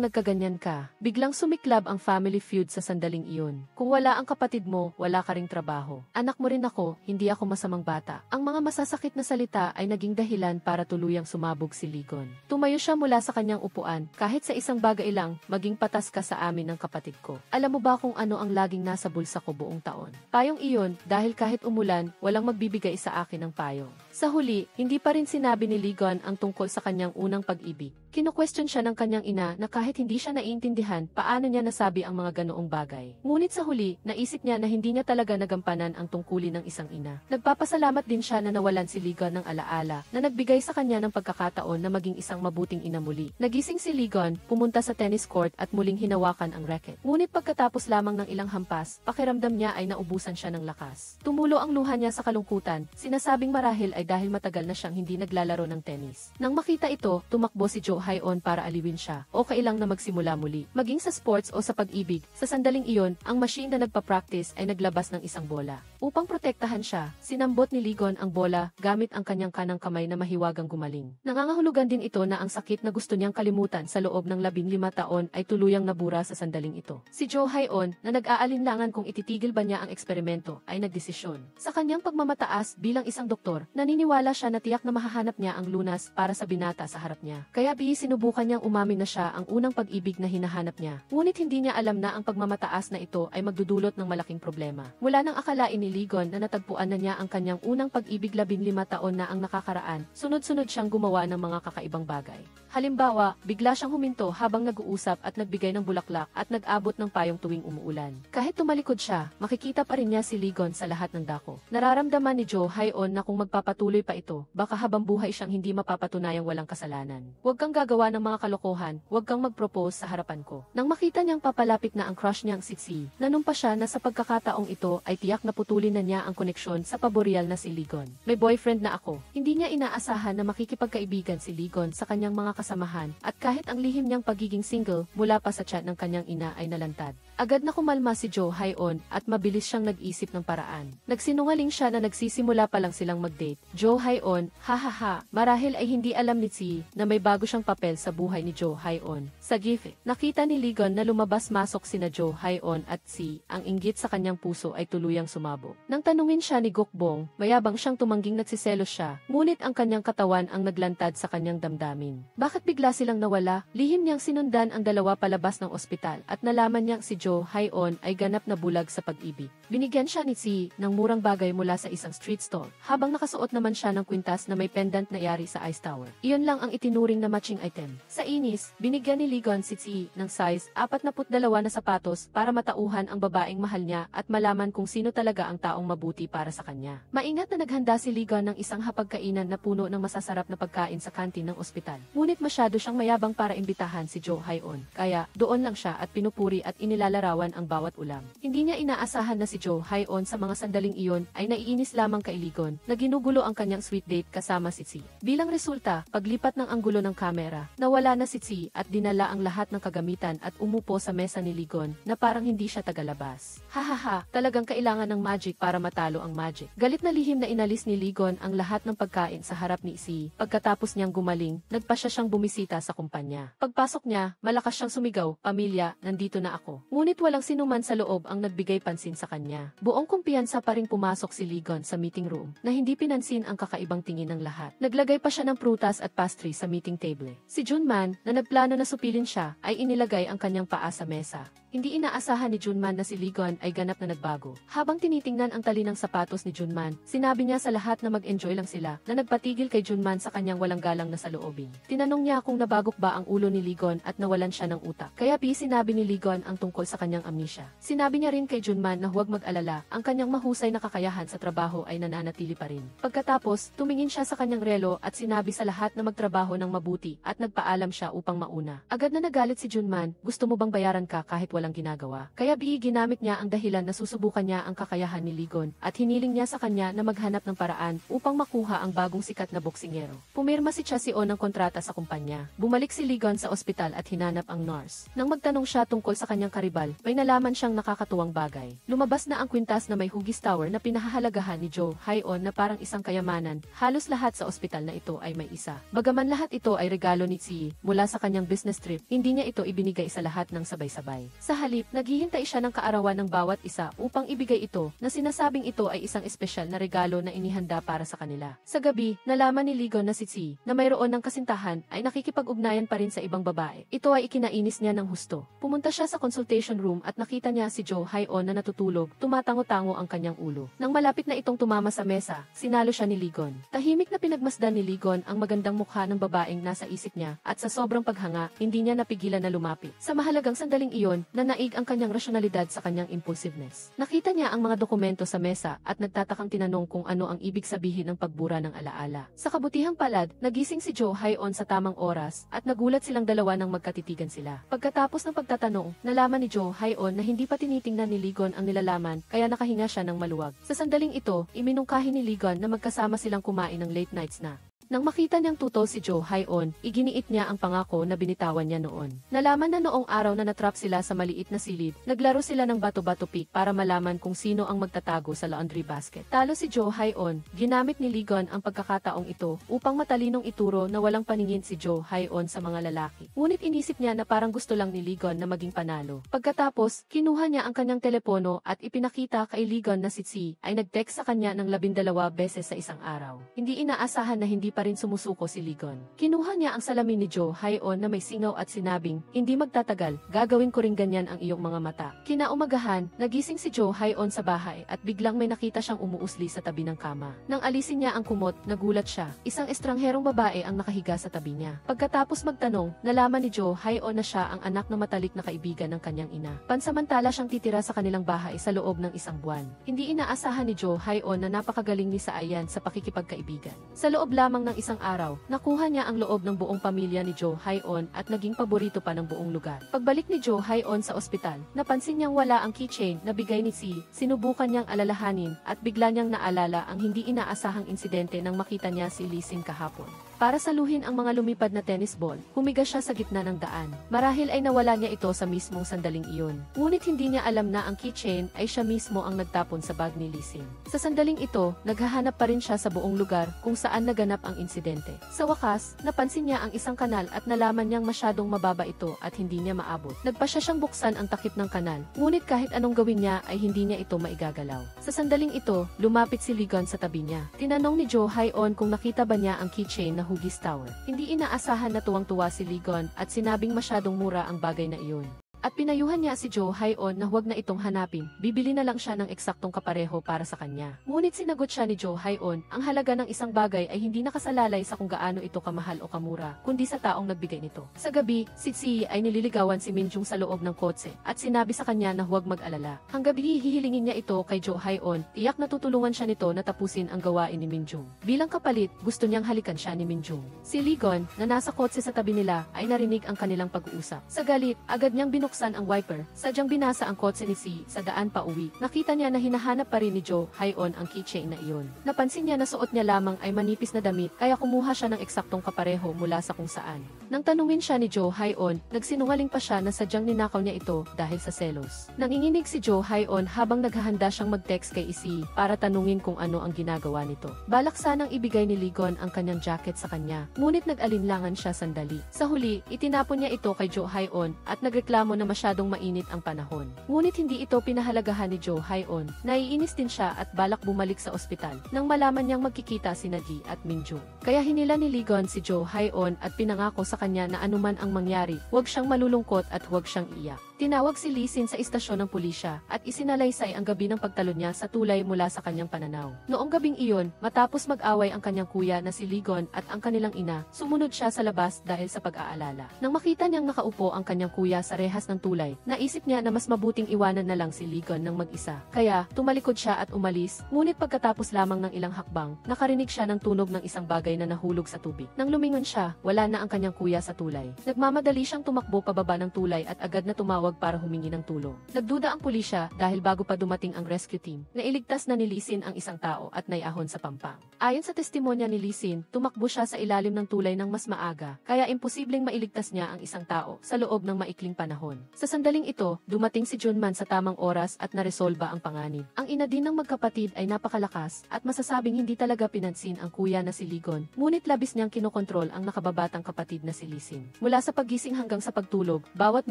nagkaganyan ka? Biglang sumiklab ang family feud sa sandaling iyon. Kung wala ang kapatid mo, wala ka ring trabaho. Anak mo rin ako, hindi ako masamang bata. Ang mga masasakit na salita ay naging dahilan para tuluyang sumabog si Ligon. Tumayo siya mula sa kanyang upuan, kahit Kahit sa isang bagay lang, maging patas ka sa amin ng kapatid ko. Alam mo ba kung ano ang laging nasa bulsa ko buong taon? Payong iyon, dahil kahit umulan, walang magbibigay sa akin ng payong. Sa huli, hindi pa rin sinabi ni Ligon ang tungkol sa kanyang unang pag-ibig. Kino-question siya ng kanyang ina na kahit hindi siya naiintindihan paano niya nasabi ang mga ganoong bagay. Ngunit sa huli, naisip niya na hindi niya talaga nagampanan ang tungkulin ng isang ina. Nagpapasalamat din siya na nawalan si Ligon ng alaala na nagbigay sa kanya ng pagkakataon na maging isang mabuting ina muli. Nagising si Ligon, pumunta sa tennis court at muling hinawakan ang racket. Ngunit pagkatapos lamang ng ilang hampas, pakiramdam niya ay naubusan siya ng lakas. Tumulo ang luha niya sa kalungkutan, sinasabing marahil ay dahil matagal na siyang hindi naglalaro ng tennis. Nang makita ito, tumakbo si Jo Hae-on para aliwin siya o kailang na magsimula muli. Maging sa sports o sa pag-ibig, sa sandaling iyon, ang machine na nagpa-practice ay naglabas ng isang bola. Upang protektahan siya, sinambot ni Ligon ang bola gamit ang kanyang kanang kamay na mahiwagang gumaling. Nangangahulugan din ito na ang sakit na gusto niyang kalimutan sa loob ng 15 taon ay tuluyang nabura sa sandaling ito. Si Jo Hae-on, na nag-aalinlangan kung ititigil ba niya ang eksperimento, ay nagdesisyon. Sa kanyang pagmamataas bilang isang doktor, naniniwala siya na tiyak na mahahanap niya ang lunas para sa binata sa harap niya. Kaya sinubukan niyang umamin na siya ang unang pag-ibig na hinahanap niya. Ngunit hindi niya alam na ang pagmamataas na ito ay magdudulot ng malaking problema. Mula nang akalain ni Ligon na natagpuan na niya ang kanyang unang pag-ibig 15 taon na ang nakakaraan, sunod-sunod siyang gumawa ng mga kakaibang bagay. Halimbawa, bigla siyang huminto habang nag-uusap at nagbigay ng bulaklak at nag-abot ng payong tuwing umuulan. Kahit tumalikod siya, makikita pa rin niya si Ligon sa lahat ng dako. Nararamdaman ni Jo Hae-on na kung magpapatuloy pa ito, baka habang buhay siyang hindi mapapatunayang walang kasalanan. Huwag kang gagawa ng mga kalokohan, huwag kang mag-propose sa harapan ko. Nang makita niyang papalapit na ang crush niyang si Tsi, nanumpa siya na sa pagkakataong ito ay tiyak na putulin na niya ang koneksyon sa paboreal na si Ligon. May boyfriend na ako. Hindi niya inaasahan na makikipagkaibigan si Ligon sa kanyang mga kasamahan at kahit ang lihim niyang pagiging single mula pa sa chat ng kanyang ina ay nalantad. Agad na kumalma si Jo Hae-on at mabilis siyang nag-isip ng paraan. Nagsinungaling siya na nagsisimula pa lang silang mag-date. Jo Hae-on, hahaha, marahil ay hindi alam ni Tsi na may bago siyang papel sa buhay ni Jo Hae-on. Sa GIF, nakita ni Ligon na lumabas-masok sina Jo Hae-on at Tsi, ang inggit sa kanyang puso ay tuluyang sumabog. Nang tanungin siya ni Gokbong, mayabang siyang tumangging nagsiselos siya, ngunit ang kanyang katawan ang naglantad sa kanyang damdamin. Bakit bigla silang nawala? Lihim niyang sinundan ang dalawa palabas ng ospital at nalaman niyang si Jo Hae-on ay ganap na bulag sa pag-ibig. Binigyan siya ni Tsi ng murang bagay mula sa isang street stall, habang nakasuot naman siya ng kwintas na may pendant na yari sa Ice Tower. Iyon lang ang itinuring na matching item. Sa inis, binigyan ni Ligon si Tsi ng size 42 na sapatos para matauhan ang babaeng mahal niya at malaman kung sino talaga ang taong mabuti para sa kanya. Maingat na naghanda si Ligon ng isang hapagkainan na puno ng masasarap na pagkain sa kantin ng ospital. Ngunit masyado siyang mayabang para imbitahan si Jo Hae-on, kaya doon lang siya at pinupuri at inilalarawan ang bawat ulam. Hindi niya inaasahan na si Jo Hae-on sa mga sandaling iyon ay naiinis lamang kay Ligon na ginugulo ang kanyang sweet date kasama si Tsi. Bilang resulta, paglipat ng anggulo ng kamera, nawala na si Tsi at dinala ang lahat ng kagamitan at umupo sa mesa ni Ligon na parang hindi siya tagalabas. Hahaha, talagang kailangan ng magic para matalo ang magic. Galit na lihim na inalis ni Ligon ang lahat ng pagkain sa harap ni Tsi. Pagkatapos niyang gumaling, nagpa siya siyang bumisita sa kumpanya. Pagpasok niya, malakas siyang sumigaw, "Pamilya, nandito na ako." Ngunit walang sinuman sa loob ang nagbigay pansin sa kanya. Buong kumpiyansa pa ring pumasok si Ligon sa meeting room na hindi pinansin ang kakaibang tingin ng lahat. Naglagay pa siya ng prutas at pastry sa meeting table. Si Junman, na nagplano na supilin siya, ay inilagay ang kanyang paa sa mesa. Hindi inaasahan ni Junman na si Ligon ay ganap na nagbago. Habang tinitingnan ang tali ng sapatos ni Junman, sinabi niya sa lahat na mag-enjoy lang sila na nagpatigil kay Junman sa kanyang walang galang na saloobin. Tinanong niya kung nabagok ba ang ulo ni Ligon at nawalan siya ng utak. Kaya sinabi ni Ligon ang tungkol sa kanyang amnesia. Sinabi niya rin kay Junman na huwag mag-alala, ang kanyang mahusay na kakayahan sa trabaho ay nananatili pa rin. Pagkatapos, tumingin siya sa kanyang relo at sinabi sa lahat na magtrabaho ng mabuti at nagpaalam siya upang mauna. Agad na nagalit si Junman, "Gusto mo bang bayaran ka kahit walang ginagawa?" Kaya ginamit niya ang dahilan na susubukan niya ang kakayahan ni Ligon at hiniling niya sa kanya na maghanap ng paraan upang makuha ang bagong sikat na boksingero. Pumirma si Chasion ng kontrata sa kumpanya. Bumalik si Ligon sa ospital at hinanap ang nurse. Nang magtanong siya tungkol sa kanyang karibal, may nalaman siyang nakakatuwang bagay. Lumabas na ang kwintas na may hugis tower na pinahahalagahan ni Jo Hae-on na parang isang kayamanan. Halos lahat sa ospital na ito ay may isa. Bagaman lahat ito ay regalo ni Tsi mula sa kanyang business trip, hindi niya ito ibinigay sa lahat ng sabay-sabay. Sa halip, naghihintay siya ng kaarawan ng bawat isa upang ibigay ito, na sinasabing ito ay isang espesyal na regalo na inihanda para sa kanila. Sa gabi, nalaman ni Ligon na si Tsi, na mayroon ng kasintahan, ay nakikipag-ugnayan pa rin sa ibang babae. Ito ay ikinainis niya ng husto. Pumunta siya sa consultation room at nakita niya si Jo Hae-on na natutulog, tumatango-tango ang kanyang ulo. Nang malapit na itong tumama sa mesa, sinalo siya ni Ligon. Tahimik na pinagmasdan ni Ligon ang magandang mukha ng babaeng nasa isip niya, at sa sobrang paghanga, hindi niya napigilan na lumapit. Sa mahalagang sandaling iyon, nanaig ang kanyang rasyonalidad sa kanyang impulsiveness. Nakita niya ang mga dokumento sa mesa at nagtatakang tinanong kung ano ang ibig sabihin ng pagbura ng alaala. Sa kabutihang palad, nagising si Jo Hae-on sa tamang oras at nagulat silang dalawa nang magkatitigan sila. Pagkatapos ng pagtatanong, nalaman ni Jo Hae-on na hindi pa tinitingnan ni Ligon ang nilalaman, kaya nakahinga siya ng maluwag. Sa sandaling ito, iminungkahi ni Ligon na magkasama silang kumain ng late night snack. Nang makita niyang tutol si Jo Hae-on, iginiit niya ang pangako na binitawan niya noon. Nalaman na noong araw na natrap sila sa maliit na silid, naglaro sila ng bato-bato pick para malaman kung sino ang magtatago sa laundry basket. Talo si Jo Hae-on, ginamit ni Ligon ang pagkakataong ito upang matalinong ituro na walang paningin si Jo Hae-on sa mga lalaki. Ngunit inisip niya na parang gusto lang ni Ligon na maging panalo. Pagkatapos, kinuha niya ang kanyang telepono at ipinakita kay Ligon na si Tsi ay nag-text sa kanya ng 12 beses sa isang araw. Hindi inaasahan na hindi pa rin sumusuko si Ligon. Kinuha niya ang salamin ni Jo Hae-on na may singaw at sinabing, "Hindi magtatagal, gagawin ko rin ganyan ang iyong mga mata." Kinaumagahan, nagising si Jo Hae-on sa bahay at biglang may nakita siyang umuusli sa tabi ng kama. Nang alisin niya ang kumot, nagulat siya. Isang estrangherong babae ang nakahiga sa tabi niya. Pagkatapos magtanong, nalaman ni Jo Hae-on na siya ang anak ng matalik na kaibigan ng kanyang ina. Pansamantala siyang titira sa kanilang bahay sa loob ng isang buwan. Hindi inaasahan ni Jo Hae-on na napakagaling ni Saayan sa pakikipagkaibigan. Sa loob lamang ng isang araw, nakuha niya ang loob ng buong pamilya ni Jo Hae-on at naging paborito pa ng buong lugar. Pagbalik ni Jo Hae-on sa ospital, napansin niyang wala ang keychain na bigay ni Tsi. Sinubukan niyang alalahanin at bigla niyang naalala ang hindi inaasahang insidente nang makita niya si Lee Sin kahapon. Para saluhin ang mga lumipad na tennis ball, humiga siya sa gitna ng daan. Marahil ay nawala niya ito sa mismong sandaling iyon. Ngunit hindi niya alam na ang keychain ay siya mismo ang nagtapon sa bag ni Lee Sin. Sa sandaling ito, naghahanap pa rin siya sa buong lugar kung saan naganap ang insidente. Sa wakas, napansin niya ang isang kanal at nalaman niyang masyadong mababa ito at hindi niya maabot. Nagpa siya siyang buksan ang takip ng kanal, ngunit kahit anong gawin niya ay hindi niya ito maigagalaw. Sa sandaling ito, lumapit si Ligon sa tabi niya. Tinanong ni Jo Hae-on kung nakita ba niya ang keychain na hugis tower. Hindi inaasahan na tuwang-tuwa si Ligon at sinabing masyadong mura ang bagay na iyon. At pinayuhan niya si Jo Hae-on na huwag na itong hanapin, bibili na lang siya ng eksaktong kapareho para sa kanya. Ngunit sinagot siya ni Jo Hae-on, ang halaga ng isang bagay ay hindi nakasalalay sa kung gaano ito kamahal o kamura, kundi sa taong nagbigay nito. Sa gabi, si Tsi ay nililigawan si Minjung sa loob ng kotse, at sinabi sa kanya na huwag mag-alala. Hanggang gabi hihilingin niya ito kay Jo Hae-on, tiyak na tutulungan siya nito na tapusin ang gawain ni Minjung. Bilang kapalit, gusto niyang halikan siya ni Minjung. Si Ligon, na nasa kotse sa tabi nila, ay narinig ang kanilang pag-uusap. Sa galit, agad niyang binuksan ang wiper, sadyang binasa ang kotse ni Tsi sa daan pa uwi. Nakita niya na hinahanap pa rin ni Jo Hae-on ang keychain na iyon. Napansin niya na suot niya lamang ay manipis na damit, kaya kumuha siya ng eksaktong kapareho mula sa kung saan. Nang tanungin siya ni Jo Hae-on, nagsinungaling pa siya na sadyang ninakaw niya ito dahil sa selos. Nanginginig si Jo Hae-on habang naghahanda siyang mag-text kay Tsi para tanungin kung ano ang ginagawa nito. Balak sanang ibigay ni Ligon ang kanyang jacket sa kanya, ngunit nag-alinlangan siya sandali. Sa huli, itinapon niya ito kay Jo Hae-on at nagreklamo na masyadong mainit ang panahon. Ngunit hindi ito pinahalagahan ni Jo Hae-on. Naiinis din siya at balak bumalik sa ospital nang malaman niyang magkikita si Ji at Minjung. Kaya hinila ni Ligon si Jo Hae-on at pinangako sa kanya na anuman ang mangyari, huwag siyang malulungkot at huwag siyang iyak. Tinawag si Lee Sin sa istasyon ng pulisya at isinalaysay ang gabi ng pagtalon niya sa tulay mula sa kanyang pananaw. Noong gabing iyon, matapos mag-away ang kanyang kuya na si Ligon at ang kanilang ina, sumunod siya sa labas dahil sa pag-aalala. Nang makita niyang nakaupo ang kanyang kuya sa rehas ng tulay, naisip niya na mas mabuting iwanan na lang si Ligon ng mag-isa. Kaya, tumalikod siya at umalis, ngunit pagkatapos lamang ng ilang hakbang, nakarinig siya ng tunog ng isang bagay na nahulog sa tubig. Nang lumingon siya, wala na ang kanyang kuya sa tulay. Nagmamadali siyang tumakbo pababa ng tulay at agad na tumawag para humingi ng tulong. Nagduda ang pulisya dahil bago pa dumating ang rescue team, nailigtas na ni Lee Sin ang isang tao at naiahon sa pampang. Ayon sa testimonya ni Lee Sin, tumakbo siya sa ilalim ng tulay ng mas maaga, kaya imposibleng mailigtas niya ang isang tao sa loob ng maikling panahon. Sa sandaling ito, dumating si Junman sa tamang oras at naresolba ang panganib. Ang ina din ng magkapatid ay napakalakas at masasabing hindi talaga pinansin ang kuya na si Ligon, ngunit labis niyang kinokontrol ang nakababatang kapatid na si Lee Sin. Mula sa paggising hanggang sa pagtulog, bawat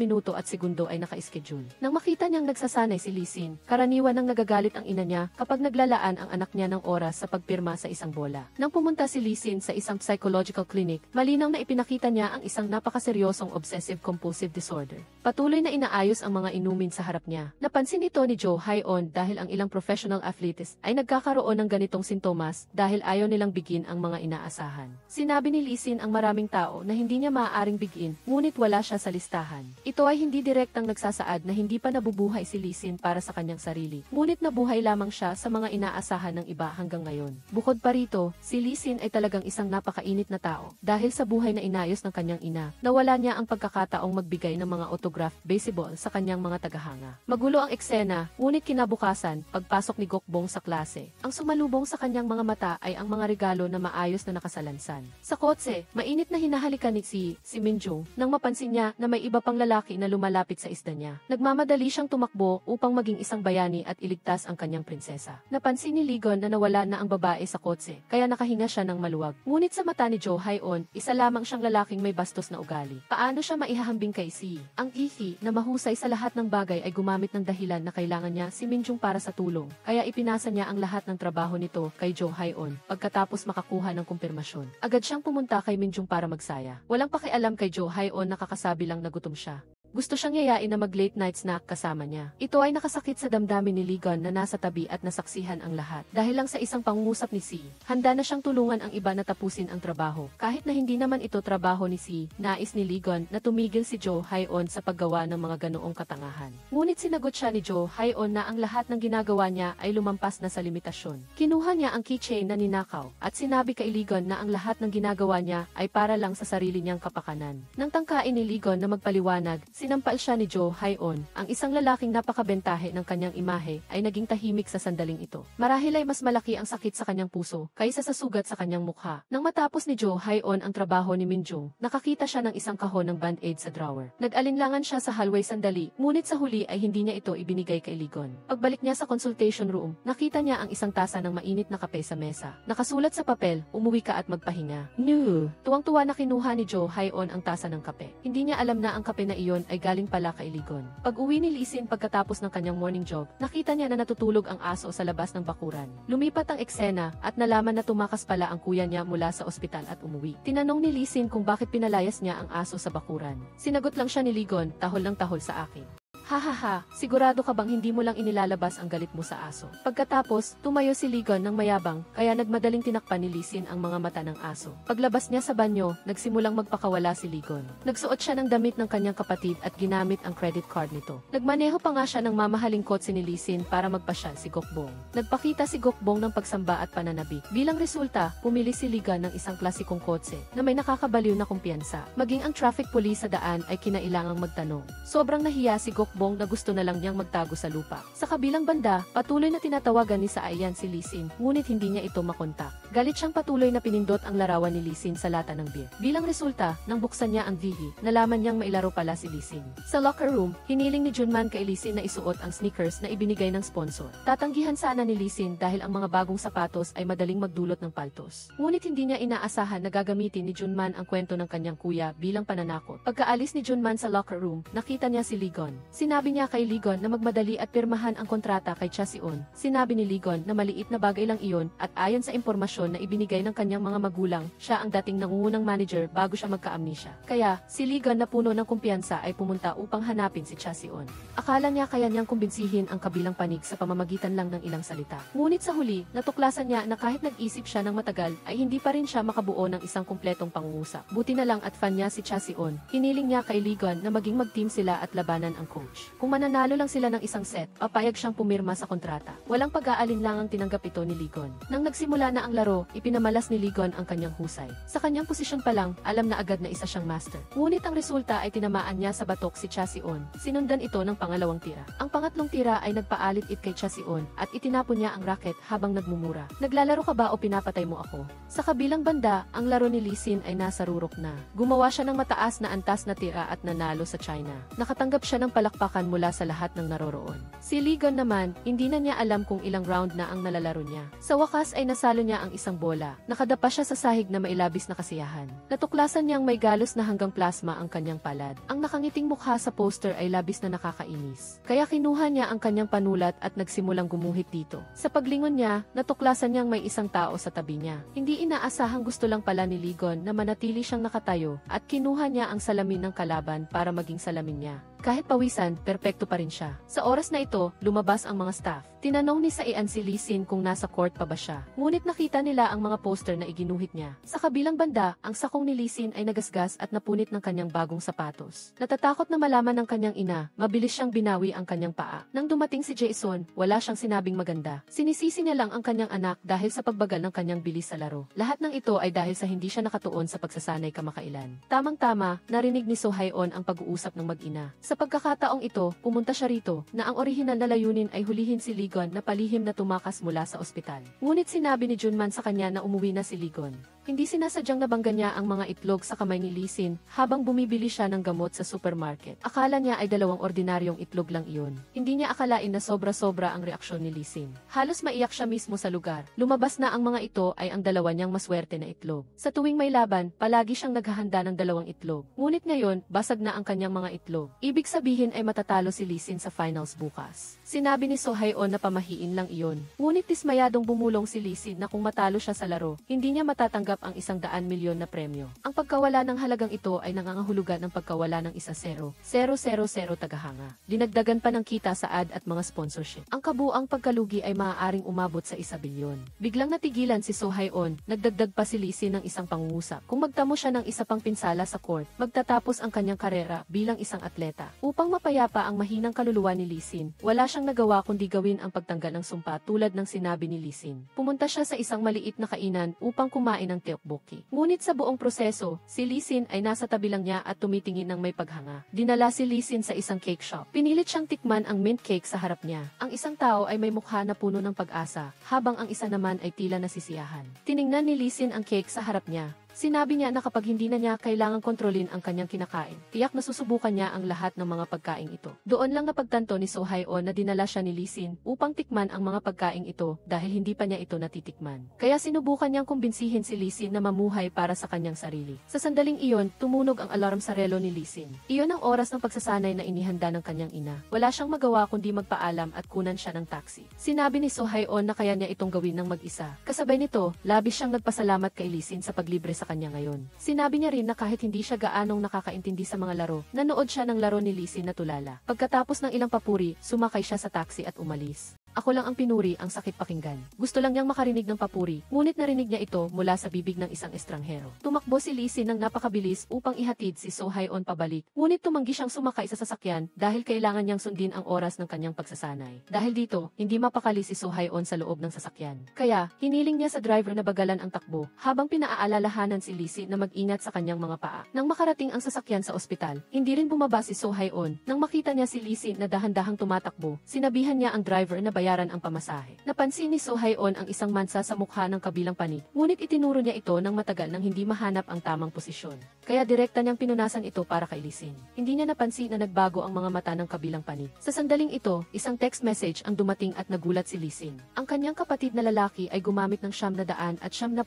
minuto at segundo Sabado ay naka-schedule. Nang makita niyang nagsasanay si Lee Sin, karaniwan nang nagagalit ang ina niya kapag naglalaan ang anak niya ng oras sa pagpirma sa isang bola. Nang pumunta si Lee Sin sa isang psychological clinic, malinaw na ipinakita niya ang isang napakaseryosong obsessive-compulsive disorder. Patuloy na inaayos ang mga inumin sa harap niya. Napansin ito ni Jo Hae-on dahil ang ilang professional athletes ay nagkakaroon ng ganitong sintomas dahil ayaw nilang bigin ang mga inaasahan. Sinabi ni Lee Sin ang maraming tao na hindi niya maaaring bigin, ngunit wala siya sa listahan. Ito ay hindi direktang nagsasaad na hindi pa nabubuhay si Lee Sin para sa kanyang sarili, ngunit nabuhay lamang siya sa mga inaasahan ng iba hanggang ngayon. Bukod pa rito, si Lee Sin ay talagang isang napakainit na tao dahil sa buhay na inayos ng kanyang ina, nawala niya ang pagkakataong magbigay ng mga autographed baseball sa kanyang mga tagahanga. Magulo ang eksena, ngunit kinabukasan, pagpasok ni Gokbong sa klase, ang sumalubong sa kanyang mga mata ay ang mga regalo na maayos na nakasalansan. Sa kotse, mainit na hinahalikan ni si Minjung nang mapansin niya na may iba pang lalaki na lumalapit sa isda niya. Nagmamadali siyang tumakbo upang maging isang bayani at iligtas ang kanyang prinsesa. Napansin ni Ligon na nawala na ang babae sa kotse, kaya nakahinga siya ng maluwag. Ngunit sa mata ni Jo Hae-on, isa lamang siyang lalaking may bastos na ugali. Paano siya maihahambing kay si? Ang ihi na mahusay sa lahat ng bagay ay gumamit ng dahilan na kailangan niya si Minjung para sa tulong, kaya ipinasa niya ang lahat ng trabaho nito kay Jo Hae-on pagkatapos makakuha ng kumpirmasyon. Agad siyang pumunta kay Minjung para magsaya. Walang pakialam kay Jo Hae-on, nakakasabi lang na gutom siya. Gusto siyang yayain na mag-late night snack kasama niya. Ito ay nakasakit sa damdamin ni Ligon na nasa tabi at nasaksihan ang lahat. Dahil lang sa isang pangungusap ni Si, handa na siyang tulungan ang iba na tapusin ang trabaho. Kahit na hindi naman ito trabaho ni Si, nais ni Ligon na tumigil si Jo Hae-on sa paggawa ng mga ganoong katangahan. Ngunit sinagot siya ni Jo Hae-on na ang lahat ng ginagawa niya ay lumampas na sa limitasyon. Kinuha niya ang keychain na ninakaw at sinabi kay Ligon na ang lahat ng ginagawa niya ay para lang sa sarili niyang kapakanan. Nang tangkain ni Ligon na magpaliwanag, sinampal siya ni Jo Hae-on, ang isang lalaking napakabentahe ng kanyang imahe ay naging tahimik sa sandaling ito. Marahil ay mas malaki ang sakit sa kanyang puso kaysa sa sugat sa kanyang mukha. Nang matapos ni Jo Hae-on ang trabaho ni Minjung, nakakita siya ng isang kahon ng band-aid sa drawer. Nag-alinlangan siya sa hallway sandali, ngunit sa huli ay hindi niya ito ibinigay kay Ligon. Pagbalik niya sa consultation room, nakita niya ang isang tasa ng mainit na kape sa mesa. Nakasulat sa papel, umuwi ka at magpahinga. No! Tuwang-tuwa na kinuha ni Jo Hae-on ang tasa ng kape. Hindi niya alam na ang kape na iyon ay galing pala kay Ligon. Pag-uwi ni Lee Sin pagkatapos ng kanyang morning job, nakita niya na natutulog ang aso sa labas ng bakuran. Lumipat ang eksena at nalaman na tumakas pala ang kuya niya mula sa ospital at umuwi. Tinanong ni Lee Sin kung bakit pinalayas niya ang aso sa bakuran. Sinagot lang siya ni Ligon, tahol ng tahol sa akin. Hahaha, sigurado ka bang hindi mo lang inilalabas ang galit mo sa aso? Pagkatapos, tumayo si Ligon ng mayabang, kaya nagmadaling tinakpan ni Lee Sin ang mga mata ng aso. Paglabas niya sa banyo, nagsimulang magpakawala si Ligon. Nagsuot siya ng damit ng kanyang kapatid at ginamit ang credit card nito. Nagmaneho pa nga siya ng mamahaling kotse ni Lee Sin para magpasyal si Gokbong. Nagpakita si Gokbong ng pagsamba at pananabik. Bilang resulta, pumili si Ligon ng isang klasikong kotse na may nakakabaliw na kumpiyansa. Maging ang traffic police sa daan ay kinailangang magtanong. Sobrang nahiya si Gokbong na gusto na lang niyang magtago sa lupa. Sa kabilang banda, patuloy na tinatawagan ni Saayan si Lee Sin, ngunit hindi niya ito makontak. Galit siyang patuloy na pinindot ang larawan ni Lee Sin sa lata ng beer. Bilang resulta, nang buksan niya ang VG, nalaman niyang mailaro pala si Lee Sin. Sa locker room, hiniling ni Junman kay Lee Sin na isuot ang sneakers na ibinigay ng sponsor. Tatanggihan sana ni Lee Sin dahil ang mga bagong sapatos ay madaling magdulot ng paltos. Ngunit hindi niya inaasahan na gagamitin ni Junman ang kwento ng kanyang kuya bilang pananakot. Pagkaalis ni Junman sa locker room, nakita niya si Ligon. Sinabi niya kay Ligon na magmadali at pirmahan ang kontrata kay Cha Si-on. Sinabi ni Ligon na maliit na bagay lang iyon at ayon sa impormasyon na ibinigay ng kanyang mga magulang, siya ang dating nangungunang manager bago siya magka-amnesia. Kaya, si Ligon na puno ng kumpiyansa ay pumunta upang hanapin si Cha Si-on. Akala niya kaya niyang kumbinsihin ang kabilang panig sa pamamagitan lang ng ilang salita. Ngunit sa huli, natuklasan niya na kahit nag-isip siya ng matagal, ay hindi pa rin siya makabuo ng isang kumpletong pangungusap. Buti na lang at fan niya si Cha Si-on. Hiniling niya kay Ligon na maging mag-team sila at labanan ang coach. Kung mananalo lang sila ng isang set, papayag siyang pumirma sa kontrata. Walang pag-aalinlangang tinanggap ito ni Ligon. Nang nagsimula na ang laro, ipinamalas ni Ligon ang kanyang husay. Sa kanyang posisyon pa lang, alam na agad na isa siyang master. Ngunit ang resulta ay tinamaan niya sa batok si Cha Si-on. Sinundan ito ng pangalawang tira. Ang pangatlong tira ay nagpaalit-it kay Cha Si-on at itinapon niya ang racket habang nagmumura. Naglalaro ka ba o pinapatay mo ako? Sa kabilang banda, ang laro ni Lee Sin ay nasa rurok na. Gumawa siya ng mataas na antas na tira at nanalo sa China. Nakatanggap siya ng palakpak kapayapaan mula sa lahat ng naroroon. Si Ligon naman, hindi na niya alam kung ilang round na ang nalalaro niya. Sa wakas ay nasalo niya ang isang bola. Nakadapa siya sa sahig na mailabis na kasiyahan. Natuklasan niyang may galos na hanggang plasma ang kanyang palad. Ang nakangiting mukha sa poster ay labis na nakakainis. Kaya kinuha niya ang kanyang panulat at nagsimulang gumuhit dito. Sa paglingon niya, natuklasan niyang may isang tao sa tabi niya. Hindi inaasahang gusto lang pala ni Ligon na manatili siyang nakatayo at kinuha niya ang salamin ng kalaban para maging salamin niya. Kahit pawisan, perpekto pa rin siya. Sa oras na ito, lumabas ang mga staff. Tinanong ni Saian si Lee Sin kung nasa court pa ba siya. Ngunit nakita nila ang mga poster na iginuhit niya. Sa kabilang banda, ang sakong ni Lee Sin ay nagasgas at napunit ng kanyang bagong sapatos. Natatakot na malaman ng kanyang ina, mabilis siyang binawi ang kanyang paa. Nang dumating si Jason, wala siyang sinabing maganda. Sinisisi niya lang ang kanyang anak dahil sa pagbagal ng kanyang bilis sa laro. Lahat ng ito ay dahil sa hindi siya nakatuon sa pagsasanay kamakailan. Tamang-tama, narinig ni So-haeon ang pag-uusap ng mag-ina. Sa pagkakataong ito, pumunta siya rito na ang orihinal na layunin ay hulihin si Ligon na palihim na tumakas mula sa ospital. Ngunit sinabi ni Junman sa kanya na umuwi na si Ligon. Hindi sinasadyang nabangga niya ang mga itlog sa kamay ni Lee Sin habang bumibili siya ng gamot sa supermarket. Akala niya ay dalawang ordinaryong itlog lang iyon. Hindi niya akalain na sobra-sobra ang reaksyon ni Lee Sin. Halos maiyak siya mismo sa lugar. Lumabas na ang mga ito ay ang dalawa niyang maswerte na itlog. Sa tuwing may laban, palagi siyang naghahanda ng dalawang itlog. Ngunit ngayon, basag na ang kanyang mga itlog. Ibig sabihin ay matatalo si Lee Sin sa finals bukas. Sinabi ni So-haeon na pamahiin lang iyon. Ngunit dismayadong bumulong si Lee Sin na kung matalo siya sa laro, hindi niya matatanggap ang 100 milyon na premyo. Ang pagkawala ng halagang ito ay nangangahulugan ng pagkawala ng 1-0. 0-0-0 tagahanga. Dinagdagan pa ng kita sa ad at mga sponsorship. Ang kabuang pagkalugi ay maaaring umabot sa 1 bilyon. Biglang natigilan si So-haeon, nagdagdag pa si Lee Sin ng isang pangungusap. Kung magtamo siya ng isa pang pinsala sa court, magtatapos ang kanyang karera bilang isang atleta. Upang mapayapa ang mahinang kaluluwa ni Lee Sin, wala siyang nagawa kundi gawin ang pagtanggal ng sumpa tulad ng sinabi ni Lee Sin. Pumunta siya sa isang maliit na kainan upang kumain ng tteokbokki. Ngunit sa buong proseso, si Lee Sin ay nasa tabi lang niya at tumitingin ng may paghanga. Dinala si Lee Sin sa isang cake shop. Pinilit siyang tikman ang mint cake sa harap niya. Ang isang tao ay may mukha na puno ng pag-asa, habang ang isa naman ay tila nasisiyahan. Tiningnan ni Lee Sin ang cake sa harap niya. Sinabi niya na kapag hindi na niya kailangang kontrolin ang kanyang kinakain, tiyak na susubukan niya ang lahat ng mga pagkain ito. Doon lang napagtanto ni So-haeon na dinala siya ni Lee Sin upang tikman ang mga pagkain ito dahil hindi pa niya ito natitikman. Kaya sinubukan niyang kumbinsihin si Lee Sin na mamuhay para sa kanyang sarili. Sa sandaling iyon, tumunog ang alarm sa relo ni Lee Sin. Iyon ang oras ng pagsasanay na inihanda ng kanyang ina. Wala siyang magawa kundi magpaalam at kunan siya ng taxi. Sinabi ni So-haeon na kaya niya itong gawin ng mag-isa. Kasabay nito, labis siyang nagpasalamat kay Lee Sin sa paglibre sa kanya ngayon. Sinabi niya rin na kahit hindi siya gaanong nakakaintindi sa mga laro, nanood siya ng laro ni Lee Sin na tulala. Pagkatapos ng ilang papuri, sumakay siya sa taxi at umalis. Ako lang ang pinuri, ang sakit pakinggan. Gusto lang niyang makarinig ng papuri, ngunit narinig niya ito mula sa bibig ng isang estranghero. Tumakbo si Lee Sin ng napakabilis upang ihatid si So-haeon pabalik, ngunit tumanggi siyang sumakay sa sasakyan dahil kailangan niyang sundin ang oras ng kanyang pagsasanay. Dahil dito, hindi mapakali si So-haeon sa loob ng sasakyan. Kaya, hiniling niya sa driver na bagalan ang takbo, habang pinaalalahanan si Lee Sin na mag-ingat sa kanyang mga paa. Nang makarating ang sasakyan sa ospital, hindi rin bumaba si So-haeon. Nang makita niya si Lee Sin na dahan-dahang tumatakbo, sinabihan niya ang driver na bayaran ang pamasahe. Napansin ni So-haeon ang isang mansa sa mukha ng kabilang panig, ngunit itinuro niya ito ng matagal nang hindi mahanap ang tamang posisyon. Kaya direkta niyang pinunasan ito para kay Lee Sin. Hindi niya napansin na nagbago ang mga mata ng kabilang panig. Sa sandaling ito, isang text message ang dumating at nagulat si Lee Sin. Ang kanyang kapatid na lalaki ay gumamit ng 900 at 900,000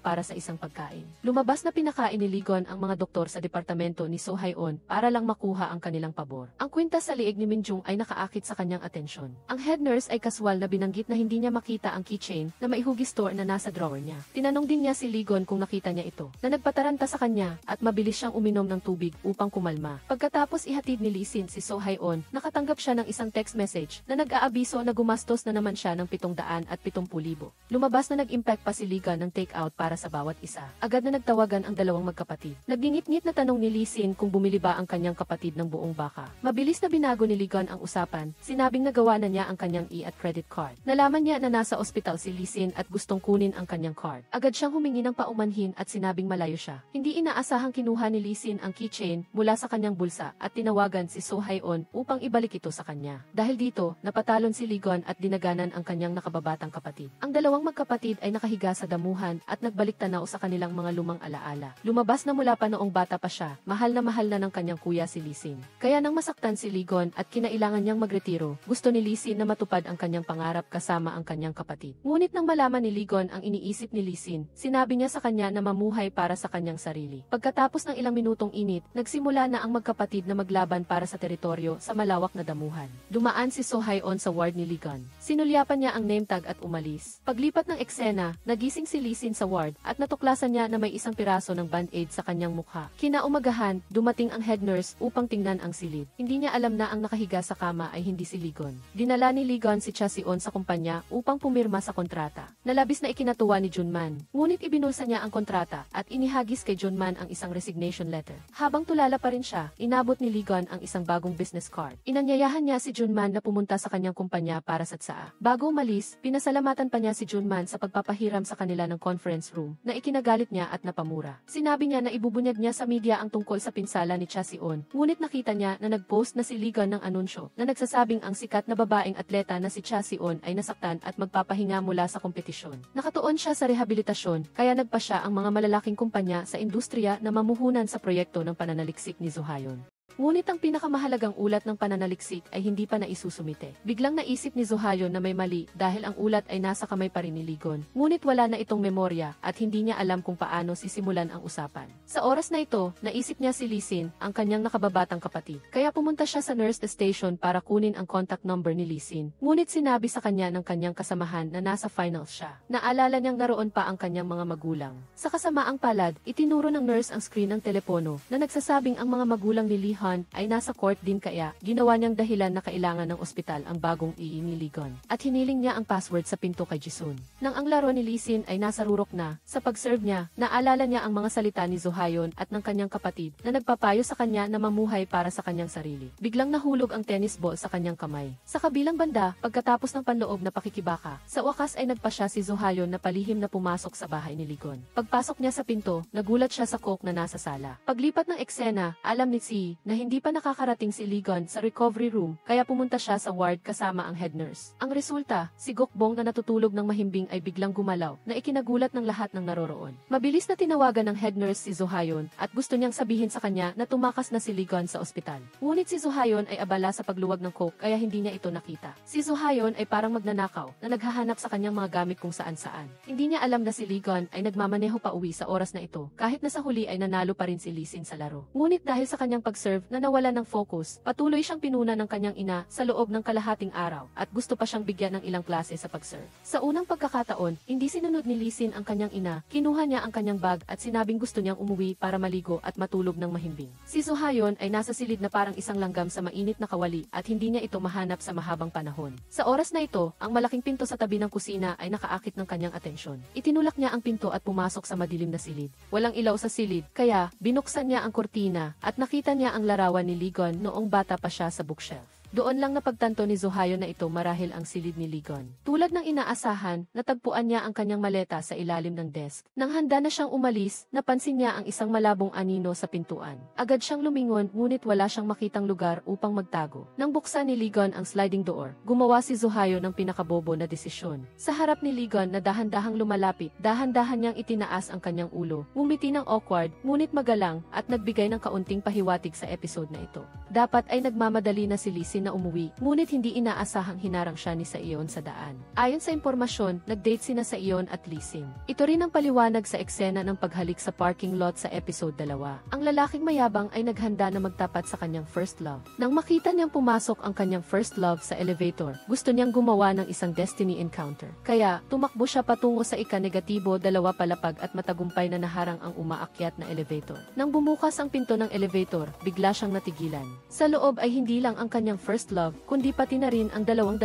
para sa isang pagkain. Lumabas na pinakain ni Ligon ang mga doktor sa departamento ni So-haeon para lang makuha ang kanilang pabor. Ang kwintas sa liig ni Minjung ay nakaakit sa kanyang atensyon. Ang head nurse ay kaswal na binanggit na hindi niya makita ang keychain na may hugis store na nasa drawer niya. Tinanong din niya si Ligon kung nakita niya ito, na nagpataranta sa kanya at mabilis siyang uminom ng tubig upang kumalma. Pagkatapos ihatid ni Lee Sin si So-haeon, nakatanggap siya ng isang text message na nag-aabiso na gumastos na naman siya ng 770,000. Lumabas na nag-impact pa si Ligon ng take-out para sa bawat isa. Agad na nagtawagan ang dalawang magkapatid. Nagngingit-ngit na tanong ni Lee Sin kung bumili ba ang kanyang kapatid ng buong baka. Mabilis na binago ni Ligon ang usapan, sinabing nagawa na niya ang kanyang at credit card. Nalaman niya na nasa ospital si Lee Sin at gustong kunin ang kanyang card. Agad siyang humingi ng paumanhin at sinabing malayo siya. Hindi inaasahang kinuha ni Lee Sin ang keychain mula sa kanyang bulsa at tinawagan si So-haeon upang ibalik ito sa kanya. Dahil dito, napatalon si Ligon at dinaganan ang kanyang nakababatang kapatid. Ang dalawang magkapatid ay nakahiga sa damuhan at nagbalik tanaw sa kanilang mga mga lumang alaala. Lumabas na mula pa noong bata pa siya, mahal na ng kanyang kuya si Lee Sin. Kaya nang masaktan si Ligon at kinailangan niyang magretiro, gusto ni Lee Sin na matupad ang kanyang pangarap kasama ang kanyang kapatid. Ngunit nang malaman ni Ligon ang iniisip ni Lee Sin, sinabi niya sa kanya na mamuhay para sa kanyang sarili. Pagkatapos ng ilang minutong init, nagsimula na ang magkapatid na maglaban para sa teritoryo sa malawak na damuhan. Dumaan si So Hae-on sa ward ni Ligon. Sinulyapan niya ang name tag at umalis. Paglipat ng eksena, nagising si Lee Sin sa ward at natuklasan niya na may isang piraso ng band-aid sa kanyang mukha. Kinaumagahan, dumating ang head nurse upang tingnan ang silid. Hindi niya alam na ang nakahiga sa kama ay hindi si Ligon. Dinala ni Ligon si Cha Si-on sa kumpanya upang pumirma sa kontrata. Nalabis na ikinatuwa ni Junman. Ngunit ibinulsa niya ang kontrata at inihagis kay Junman ang isang resignation letter. Habang tulala pa rin siya, inabot ni Ligon ang isang bagong business card. Inanyayahan niya si Junman na pumunta sa kanyang kumpanya para sa tsaa. Bago umalis, pinasalamatan pa niya si Junman sa pagpapahiram sa kanila ng conference room na ikinagalit niya at napamura. Sinabi niya na ibubunyag niya sa media ang tungkol sa pinsala ni Cha Si-on, ngunit nakita niya na nag-post na si Ligon ng anunsyo na nagsasabing ang sikat na babaeng atleta na si Cha Si-on ay nasaktan at magpapahinga mula sa kompetisyon. Nakatuon siya sa rehabilitasyon, kaya nagpa siya ang mga malalaking kumpanya sa industriya na mamuhunan sa proyekto ng pananaliksik ni So Hae-on. Ngunit ang pinakamahalagang ulat ng pananaliksik ay hindi pa naisusumite. Biglang naisip ni So Hae-on na may mali dahil ang ulat ay nasa kamay pa rin ni Ligon. Ngunit wala na itong memorya at hindi niya alam kung paano sisimulan ang usapan. Sa oras na ito, naisip niya si Lee Sin, ang kanyang nakababatang kapatid. Kaya pumunta siya sa nurse station para kunin ang contact number ni Lee Sin. Ngunit sinabi sa kanya ng kanyang kasamahan na nasa finals siya. Naalala niyang naroon pa ang kanyang mga magulang. Sa kasamaang palad, itinuro ng nurse ang screen ng telepono na nagsasabing ang mga magulang ni Lee ay nasa court din kaya ginawa niyang dahilan na kailangan ng ospital ang bagong ni Ligon. At hiniling niya ang password sa pinto kay Jisun. Nang ang laro ni Lee Sin ay nasa rurok na, sa pag-serve niya, naalala niya ang mga salita ni So Hae-on at ng kanyang kapatid na nagpapayo sa kanya na mamuhay para sa kanyang sarili. Biglang nahulog ang tennis ball sa kanyang kamay. Sa kabilang banda, pagkatapos ng panloob na pakikibaka, sa wakas ay nagpa siya si So Hae-on na palihim na pumasok sa bahay ni Ligon. Pagpasok niya sa pinto, nagulat siya sa coke na nasa sala. Paglipat ng eksena, alam ni Si na hindi pa nakakarating si Ligon sa recovery room kaya pumunta siya sa ward kasama ang head nurse. Ang resulta, si Gokbong na natutulog ng mahimbing ay biglang gumalaw na ikinagulat ng lahat ng naroroon. Mabilis na tinawagan ng head nurse si So Hae-on at gusto niyang sabihin sa kanya na tumakas na si Ligon sa ospital. Ngunit si So Hae-on ay abala sa pagluwag ng coke kaya hindi niya ito nakita. Si So Hae-on ay parang magnanakaw na naghahanap sa kanyang mga gamit kung saan-saan. Hindi niya alam na si Ligon ay nagmamaneho pa uwi sa oras na ito kahit na sa huli ay nanalo pa rin si Lee Sin sa laro. Ngunit dahil sa kanyang pag-serve na nawala ng focus, patuloy siyang pinuna ng kanyang ina sa loob ng kalahating araw at gusto pa siyang bigyan ng ilang klase sa pag-serve. Sa unang pagkakataon, hindi sinunod ni Lee Sin ang kanyang ina, kinuha niya ang kanyang bag at sinabing gusto niyang umuwi para maligo at matulog ng mahimbing. Si So Hae-on ay nasa silid na parang isang langgam sa mainit na kawali at hindi niya ito mahanap sa mahabang panahon. Sa oras na ito, ang malaking pinto sa tabi ng kusina ay nakaakit ng kanyang atensyon. Itinulak niya ang pinto at pumasok sa madilim na silid. Walang ilaw sa silid, kaya binuksan niya ang kurtina at nakita niya ang larawan ni Ligon noong bata pa siya sa bookshelf. Doon lang napagtanto ni So Hae-on na ito marahil ang silid ni Ligon. Tulad ng inaasahan, natagpuan niya ang kanyang maleta sa ilalim ng desk. Nang handa na siyang umalis, napansin niya ang isang malabong anino sa pintuan. Agad siyang lumingon ngunit wala siyang makitang lugar upang magtago. Nang buksan ni Ligon ang sliding door, gumawa si So Hae-on ng pinakabobo na desisyon. Sa harap ni Ligon na dahan-dahang lumalapit, dahan-dahan niyang itinaas ang kanyang ulo. Ngumiti ng awkward, ngunit magalang at nagbigay ng kaunting pahiwatig sa episode na ito. Dapat ay nagmamadali na si Lee Sin na umuwi, ngunit hindi inaasahang hinarang siya ni Sa-eon sa daan. Ayon sa impormasyon, nag-date sina Sa-eon at Lee Sin. Ito rin ang paliwanag sa eksena ng paghalik sa parking lot sa episode 2. Ang lalaking mayabang ay naghanda na magtapat sa kanyang first love. Nang makita niyang pumasok ang kanyang first love sa elevator, gusto niyang gumawa ng isang destiny encounter. Kaya, tumakbo siya patungo sa ika-negatibo 2 palapag at matagumpay na naharang ang umaakyat na elevator. Nang bumukas ang pinto ng elevator, bigla siyang natigilan. Sa loob ay hindi lang ang kanyang first love, kundi pati na rin ang 200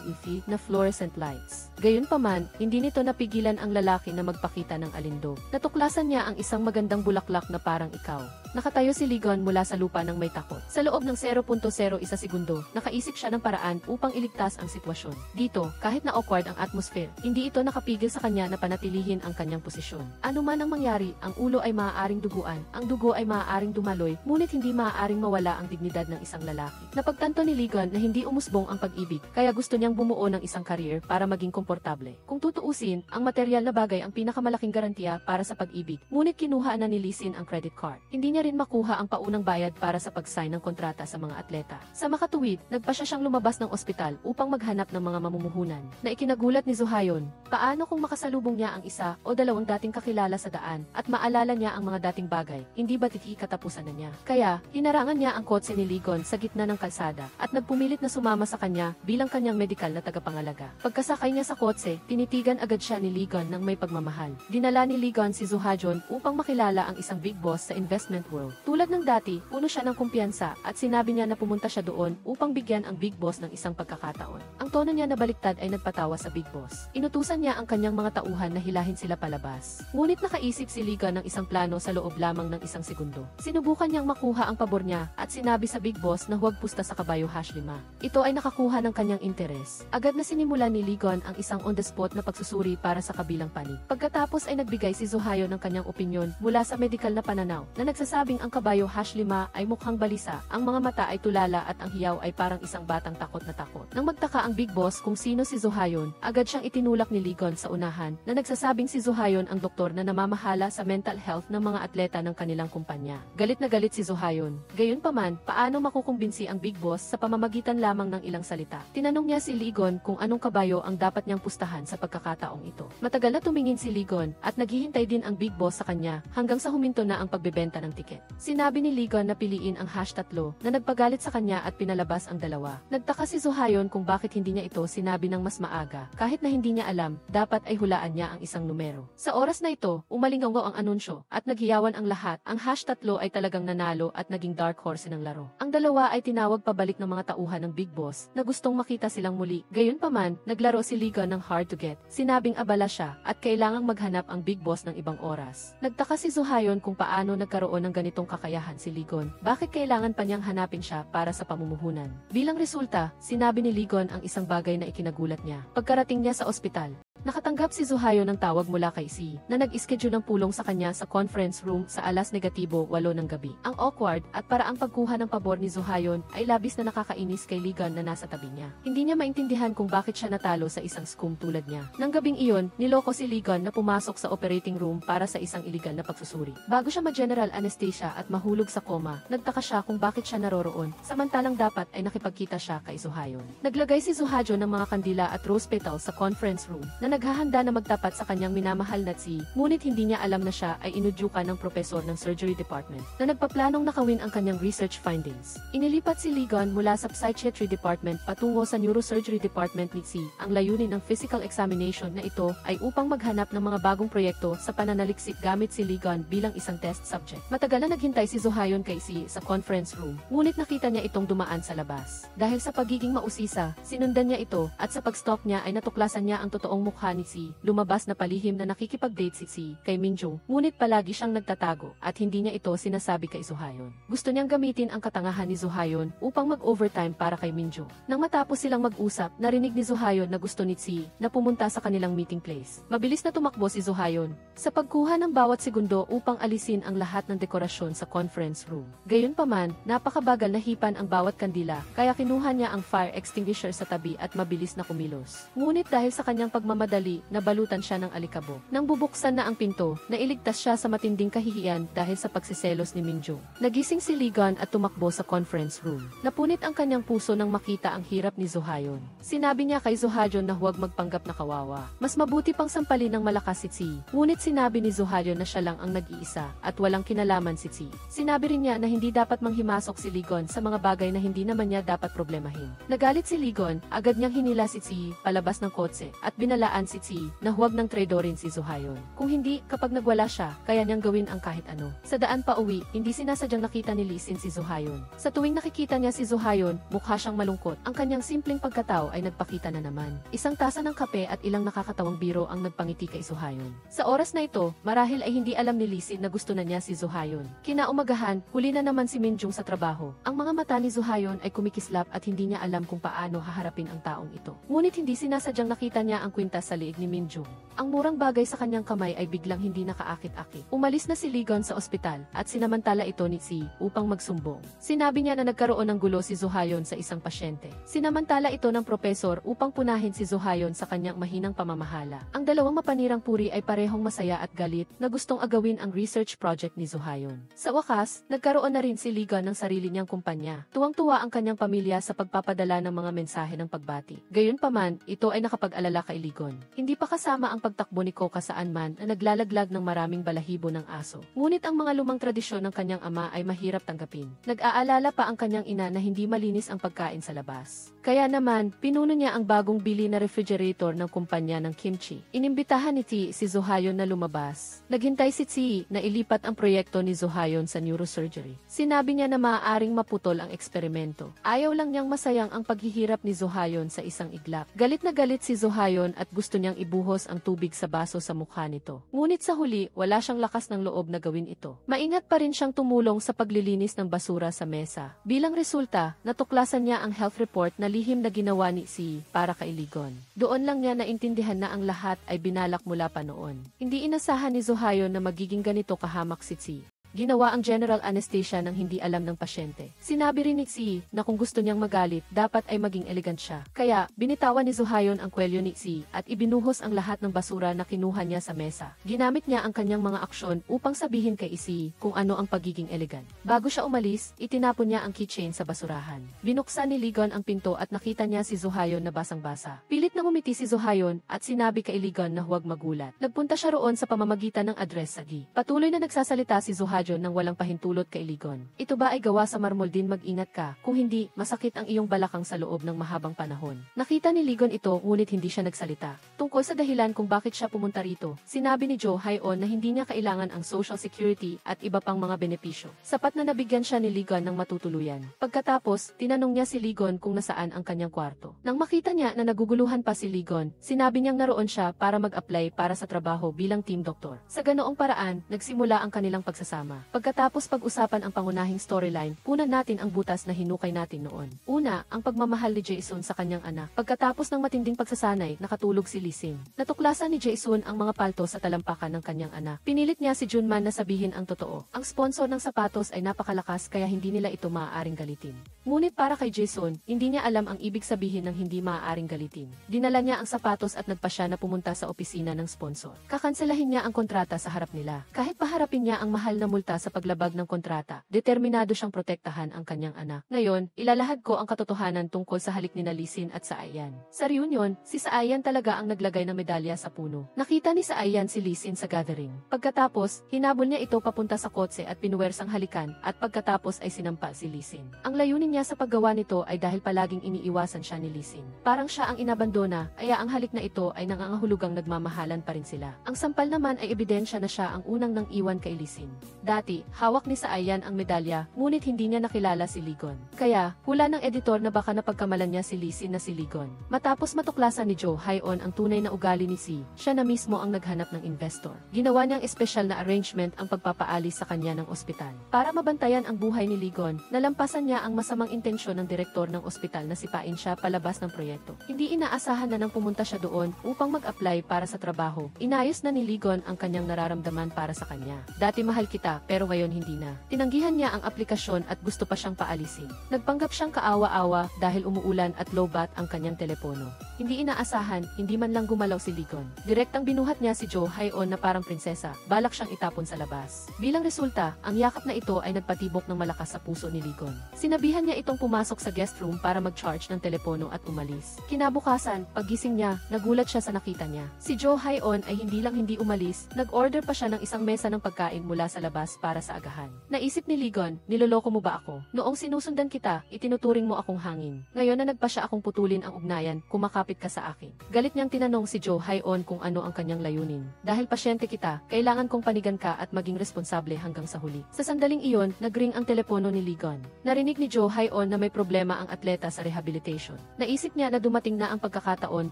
EV na fluorescent lights. Gayunpaman, hindi nito napigilan ang lalaki na magpakita ng alindog. Natuklasan niya ang isang magandang bulaklak na parang ikaw. Nakatayo si Ligon mula sa lupa ng may takot. Sa loob ng 0.01 segundo, nakaisip siya ng paraan upang iligtas ang sitwasyon. Dito, kahit na awkward ang atmosphere, hindi ito nakapigil sa kanya na panatilihin ang kanyang posisyon. Ano man ang mangyari, ang ulo ay maaaring duguan, ang dugo ay maaaring dumaloy, ngunit hindi maaaring mawala ang dignidad ng isang lalaki. Napagtanto ni Ligon na hindi umusbong ang pag-ibig, kaya gusto niyang bumuo ng isang career para maging komportable komportable. Kung tutuusin, ang material na bagay ang pinakamalaking garantiya para sa pag-ibig, ngunit kinuha na ni Lee Sin ang credit card. Hindi niya rin makuha ang paunang bayad para sa pag-sign ng kontrata sa mga atleta. Sa makatuwid, nagpa siya siyang lumabas ng ospital upang maghanap ng mga mamumuhunan. Na ikinagulat ni Zo-Hyun, paano kung makasalubong niya ang isa o dalawang dating kakilala sa daan at maalala niya ang mga dating bagay, hindi ba tiki katapusan na niya? Kaya, hinarangan niya ang kotse ni Ligon sa gitna ng kalsada at nagpumilit na sumama sa kanya bilang kanyang medikal na tagapangalaga. Pagkasakay niya sa kotse, tinitigan agad siya ni Ligon ng may pagmamahal. Dinala ni Ligon si Zo-Hyun upang makilala ang isang big boss sa investment world. Tulad ng dati, puno siya ng kumpiyansa at sinabi niya na pumunta siya doon upang bigyan ang big boss ng isang pagkakataon. Ang tono niya na baliktad ay nagpatawa sa big boss. Inutusan niya ang kanyang mga tauhan na hilahin sila palabas. Ngunit nakaisip si Ligon ng isang plano sa loob lamang ng isang segundo. Sinubukan niyang makuha ang pabor niya at sinabi sa big boss na huwag pusta sa kabayo #5. Ito ay nakakuha ng kanyang interes. Agad na sinimulan ni Ligon ang isang on-the-spot na pagsusuri para sa kabilang panig. Pagkatapos ay nagbigay si Zo-Hyun ng kanyang opinyon mula sa medikal na pananaw na nagsasabing ang kabayo #5 ay mukhang balisa, ang mga mata ay tulala at ang hiyaw ay parang isang batang takot na takot. Nang magtaka ang big boss kung sino si Zo-Hyun, agad siyang itinulak ni Ligon sa unahan na nagsasabing si Zo-Hyun ang doktor na namamahala sa mental health ng mga atleta ng kanilang kumpanya. Galit na galit si Zo-Hyun. Gayunpaman, paano makukumbinsi ang big boss sa pamamagitan lamang ng ilang salita? Tinanong niya si Ligon kung anong kabayo ang dapat niyang pustahan sa pagkakataong ito. Matagal na tumingin si Ligon at naghihintay din ang big boss sa kanya hanggang sa huminto na ang pagbebenta ng tiket. Sinabi ni Ligon na piliin ang #3 na nagpagalit sa kanya at pinalabas ang dalawa. Nagtaka si Zo-Hyun kung bakit hindi niya ito sinabi ng mas maaga. Kahit na hindi niya alam, dapat ay hulaan niya ang isang numero. Sa oras na ito, umalingaw ang anunsyo at nagyawan ang lahat. Ang #3 ay talagang nanalo at naging dark horse ng laro. Ang dalawa ay tinawag pabalik ng mga tauhan ng big boss na gustong makita silang muli. Gayunpaman, naglaro si Ligon ng hard to get. Sinabing abala siya at kailangang maghanap ang big boss ng ibang oras. Nagtaka si Zo-Hyun kung paano nagkaroon ng ganitong kakayahan si Ligon. Bakit kailangan pa niyang hanapin siya para sa pamumuhunan? Bilang resulta, sinabi ni Ligon ang isang bagay na ikinagulat niya. Pagkarating niya sa ospital, nakatanggap si Zo-Hyun ng tawag mula kay Si, na nag-schedule ng pulong sa kanya sa conference room sa 8:08 ng gabi. Ang awkward at paraang pagkuha ng pabor ni Zo-Hyun ay labis na nakakainis kay Ligon na nasa tabi niya. Hindi niya maintindihan kung bakit siya natalo sa isang scum tulad niya. Nang gabing iyon, niloko si Ligon na pumasok sa operating room para sa isang iligal na pagsusuri. Bago siya ma-general anesthesia at mahulog sa koma, nagtaka siya kung bakit siya naroroon, samantalang dapat ay nakipagkita siya kay Zo-Hyun. Naglagay si Zo-Hyun ng mga kandila at rose petals sa conference room na naghahanda na magtapat sa kanyang minamahal na Si, ngunit hindi niya alam na siya ay inudyukan ng propesor ng surgery department na nagpaplanong nakawin ang kanyang research findings. Inilipat si Ligon mula sa psychiatry department patungo sa neurosurgery department ni Si. Ang layunin ng physical examination na ito ay upang maghanap ng mga bagong proyekto sa pananaliksik gamit si Ligon bilang isang test subject. Matagal na naghintay si Zo-Hyun kay Si sa conference room, ngunit nakita niya itong dumaan sa labas. Dahil sa pagiging mausisa, sinundan niya ito at sa pag-stalk niya ay natuklasan niya ang totoong mukha ni Si. Lumabas na palihim na nakikipag-date si Si kay Minjung, ngunit palagi siyang nagtatago at hindi niya ito sinasabi kay Zo-Hyun. Gusto niyang gamitin ang katangahan ni Zo-Hyun upang mag-overtime para kay Minjung. Nang matapos silang mag-usap, narinig ni Zo-Hyun na gusto ni Si na pumunta sa kanilang meeting place. Mabilis na tumakbo si Zo-Hyun sa pagkuha ng bawat segundo upang alisin ang lahat ng dekorasyon sa conference room. Gayunpaman, napakabagal na hipan ang bawat kandila, kaya kinuha niya ang fire extinguisher sa tabi at mabilis na kumilos. Ngunit dahil sa kanyang pagmamadali, nabalutan siya ng alikabok. Nang bubuksan na ang pinto, nailigtas siya sa matinding kahihiyan dahil sa pagsiselos ni Minjung. Nagising si Ligon at tumakbo sa conference room. Napunit ang kanyang puso nang makita ang hirap ni Zo-Hyun. Sinabi niya kay Zo-Hyun na huwag magpanggap na kawawa. Mas mabuti pang sampalin ng malakas si Si. Ngunit sinabi ni Zo-Hyun na siya lang ang nag-iisa at walang kinalaman si Si. Sinabi rin niya na hindi dapat manghimasok si Ligon sa mga bagay na hindi naman niya dapat problemahin. Nagalit si Ligon, agad niyang hinila si Si palabas ng kotse at binalaan si Si na huwag nang tredorin si Zo-Hyun. Kung hindi, kapag nagwala siya, kaya niyang gawin ang kahit ano. Sa daan pa uwi, hindi sinasadyang nakita ni Lee Sin si Zo-Hyun. Sa tuwing nakikita niya si Zo-Hyun, mukha siyang malungkot. Ang kanyang simpleng pagkatao ay nagpakita na naman. Isang tasa ng kape at ilang nakakatawang biro ang nagpangiti kay Zo-Hyun. Sa oras na ito, marahil ay hindi alam ni Lee Sin na gusto na niya si Zo-Hyun. Kinaumagahan, huli na naman si Minjung sa trabaho. Ang mga mata ni Zo-Hyun ay kumikislap at hindi niya alam kung paano haharapin ang taong ito. Ngunit hindi sinasadyang nakita niya ang kwintas sa liig ni Minjung. Ang murang bagay sa kanyang kamay ay biglang hindi nakaakit-akit. Umalis na si Lee Gun sa ospital at sinamantala ito ni Si upang magsumbong. Sinabi niya na nagkaroon ng gulo si Zo-hayon sa isang pasyente. Sinamantala ito ng propesor upang punahin si Zo-hayon sa kanyang mahinang pamamahala. Ang dalawang mapanirang puri ay parehong masaya at galit na gustong agawin ang research project ni Zo-hayon. Sa wakas, nagkaroon na rin si Lee Gun ng sarili niyang kumpanya. Tuwang-tuwa ang kanyang pamilya sa pagpapadala ng mga mensahe ng pagbati. Gayunpaman, ito ay nakapag-alala kay Lee Gun. Hindi pa kasama ang pagtakbo ni Koka saan man na naglalaglag ng maraming balahibo ng aso. Ngunit ang mga lumang tradisyon ng kanyang ama ay mahirap tanggapin. Nag-aalala pa ang kanyang ina na hindi malinis ang pagkain sa labas. Kaya naman, pinuno niya ang bagong bili na refrigerator ng kumpanya ng kimchi. Inimbitahan ni Ti si Zo-hayon na lumabas. Naghintay si Ti na ilipat ang proyekto ni Zo-hayon sa neurosurgery. Sinabi niya na maaaring maputol ang eksperimento. Ayaw lang niyang masayang ang paghihirap ni Zo-hayon sa isang iglap. Galit na galit si Zo-hayon at gusto niyang ibuhos ang tubig sa baso sa mukha nito. Ngunit sa huli, wala siyang lakas ng loob na gawin ito. Maingat pa rin siyang tumulong sa paglilinis ng basura sa mesa. Bilang resulta, natuklasan niya ang health report na lihim na ginawa ni Si para kay Lee Gun. Doon lang niya naintindihan na ang lahat ay binalak mula pa noon. Hindi inasahan ni Zo-hayon na magiging ganito kahamak si Si. Ginawa ang general anesthesia nang hindi alam ng pasyente. Sinabi rin ni Si na kung gusto niyang magalit, dapat ay maging elegant siya. Kaya, binitawan ni Zo-hayon ang kwelyo ni Si at ibinuhos ang lahat ng basura na kinuha niya sa mesa. Ginamit niya ang kanyang mga aksyon upang sabihin kay Si kung ano ang pagiging elegant. Bago siya umalis, itinapon niya ang keychain sa basurahan. Binuksan ni Lee Gun ang pinto at nakita niya si Zo-hayon na basang-basa. Pilit na ngumiti si Zo-hayon at sinabi kay Lee Gun na huwag magulat. Nagpunta siya roon sa pamamagitan ng address sa Gi. Patuloy na nagsasalita si Zo-hayon nang walang pahintulot kay Lee Gun. Ito ba ay gawa sa marmol din? Mag-ingat ka, kung hindi, masakit ang iyong balakang sa loob ng mahabang panahon. Nakita ni Lee Gun ito ngunit hindi siya nagsalita. Tungkol sa dahilan kung bakit siya pumunta rito, sinabi ni Jo-hayon na hindi niya kailangan ang social security at iba pang mga benepisyo. Sapat na nabigyan siya ni Lee Gun ng matutuluyan. Pagkatapos, tinanong niya si Lee Gun kung nasaan ang kanyang kwarto. Nang makita niya na naguguluhan pa si Lee Gun, sinabi niyang naroon siya para mag-apply para sa trabaho bilang team doctor. Sa ganoong paraan, nagsimula ang kanilang pagsasama. Pagkatapos pag-usapan ang pangunahing storyline, punan natin ang butas na hinukay natin noon. Una, ang pagmamahal ni Jae-sun sa kanyang anak. Pagkatapos ng matinding pagsasanay, nakatulog si Lee Sin. Natuklasan ni Jae-sun ang mga palto sa talampakan ng kanyang anak. Pinilit niya si Junman na sabihin ang totoo. Ang sponsor ng sapatos ay napakalakas kaya hindi nila ito maaaring galitin. Ngunit para kay Jae-sun, hindi niya alam ang ibig sabihin ng hindi maaaring galitin. Dinala niya ang sapatos at nagpa siya na pumunta sa opisina ng sponsor. Kakanselahin niya ang kontrata sa harap nila. Kahit paharapin niya ang mahal na multa sa paglabag ng kontrata, determinado siyang protektahan ang kanyang anak. Ngayon, ilalahad ko ang katotohanan tungkol sa halik ni Lisin at Saayan. Sa reunion, si Saayan talaga ang naglagay ng medalya sa puno. Nakita ni Saayan si Lisin sa gathering. Pagkatapos, hinabol niya ito papunta sa kotse at pinuwersang halikan at pagkatapos ay sinampa si Lisin. Ang layunin niya sa paggawa nito ay dahil palaging iniiwasan siya ni Lisin. Parang siya ang inabandona, kaya ang halik na ito ay nangangahulugang nagmamahalan pa rin sila. Ang sampal naman ay ebidensya na siya ang unang nang iwan kay Lisin. Dati, hawak ni Saayan ang medalya, ngunit hindi niya nakilala si Lee Gun. Kaya, hula ng editor na baka napagkamalan niya si Lisin na si Lee Gun. Matapos matuklasan ni Jo-hayon ang tunay na ugali ni Si, siya na mismo ang naghanap ng investor. Ginawa niyang espesyal na arrangement ang pagpapaalis sa kanya ng ospital. Para mabantayan ang buhay ni Lee Gun, nalampasan niya ang masamang intensyon ng direktor ng ospital na sipain siya palabas ng proyekto. Hindi inaasahan na nang pumunta siya doon upang mag-apply para sa trabaho. Inayos na ni Lee Gun ang kanyang nararamdaman para sa kanya. Dati mahal kita, pero ngayon hindi na. Tinanggihan niya ang aplikasyon at gusto pa siyang paalisin. Nagpanggap siyang kaawa-awa dahil umuulan at lowbat ang kanyang telepono. Hindi inaasahan, hindi man lang gumalaw si Lee Gun. Direktang binuhat niya si Jo-hayon na parang prinsesa, balak siyang itapon sa labas. Bilang resulta, ang yakap na ito ay nagpatibok ng malakas sa puso ni Lee Gun. Sinabihan niya itong pumasok sa guest room para mag-charge ng telepono at umalis. Kinabukasan, paggising niya, nagulat siya sa nakita niya. Si Jo-hayon ay hindi lang hindi umalis, nag-order pa siya ng isang mesa ng pagkain mula sa labas para sa agahan. Naisip ni Lee Gun, niloloko mo ba ako? Noong sinusundan kita, itinuturing mo akong hangin. Ngayon na nagpa siya akong putulin ang ugnayan, kumakapit ka sa akin. Galit niyang tinanong si Jo-hayon kung ano ang kanyang layunin. Dahil pasyente kita, kailangan kong panigan ka at maging responsable hanggang sa huli. Sa sandaling iyon, nagring ang telepono ni Lee Gun. Narinig ni Jo-hayon na may problema ang atleta sa rehabilitation. Naisip niya na dumating na ang pagkakataon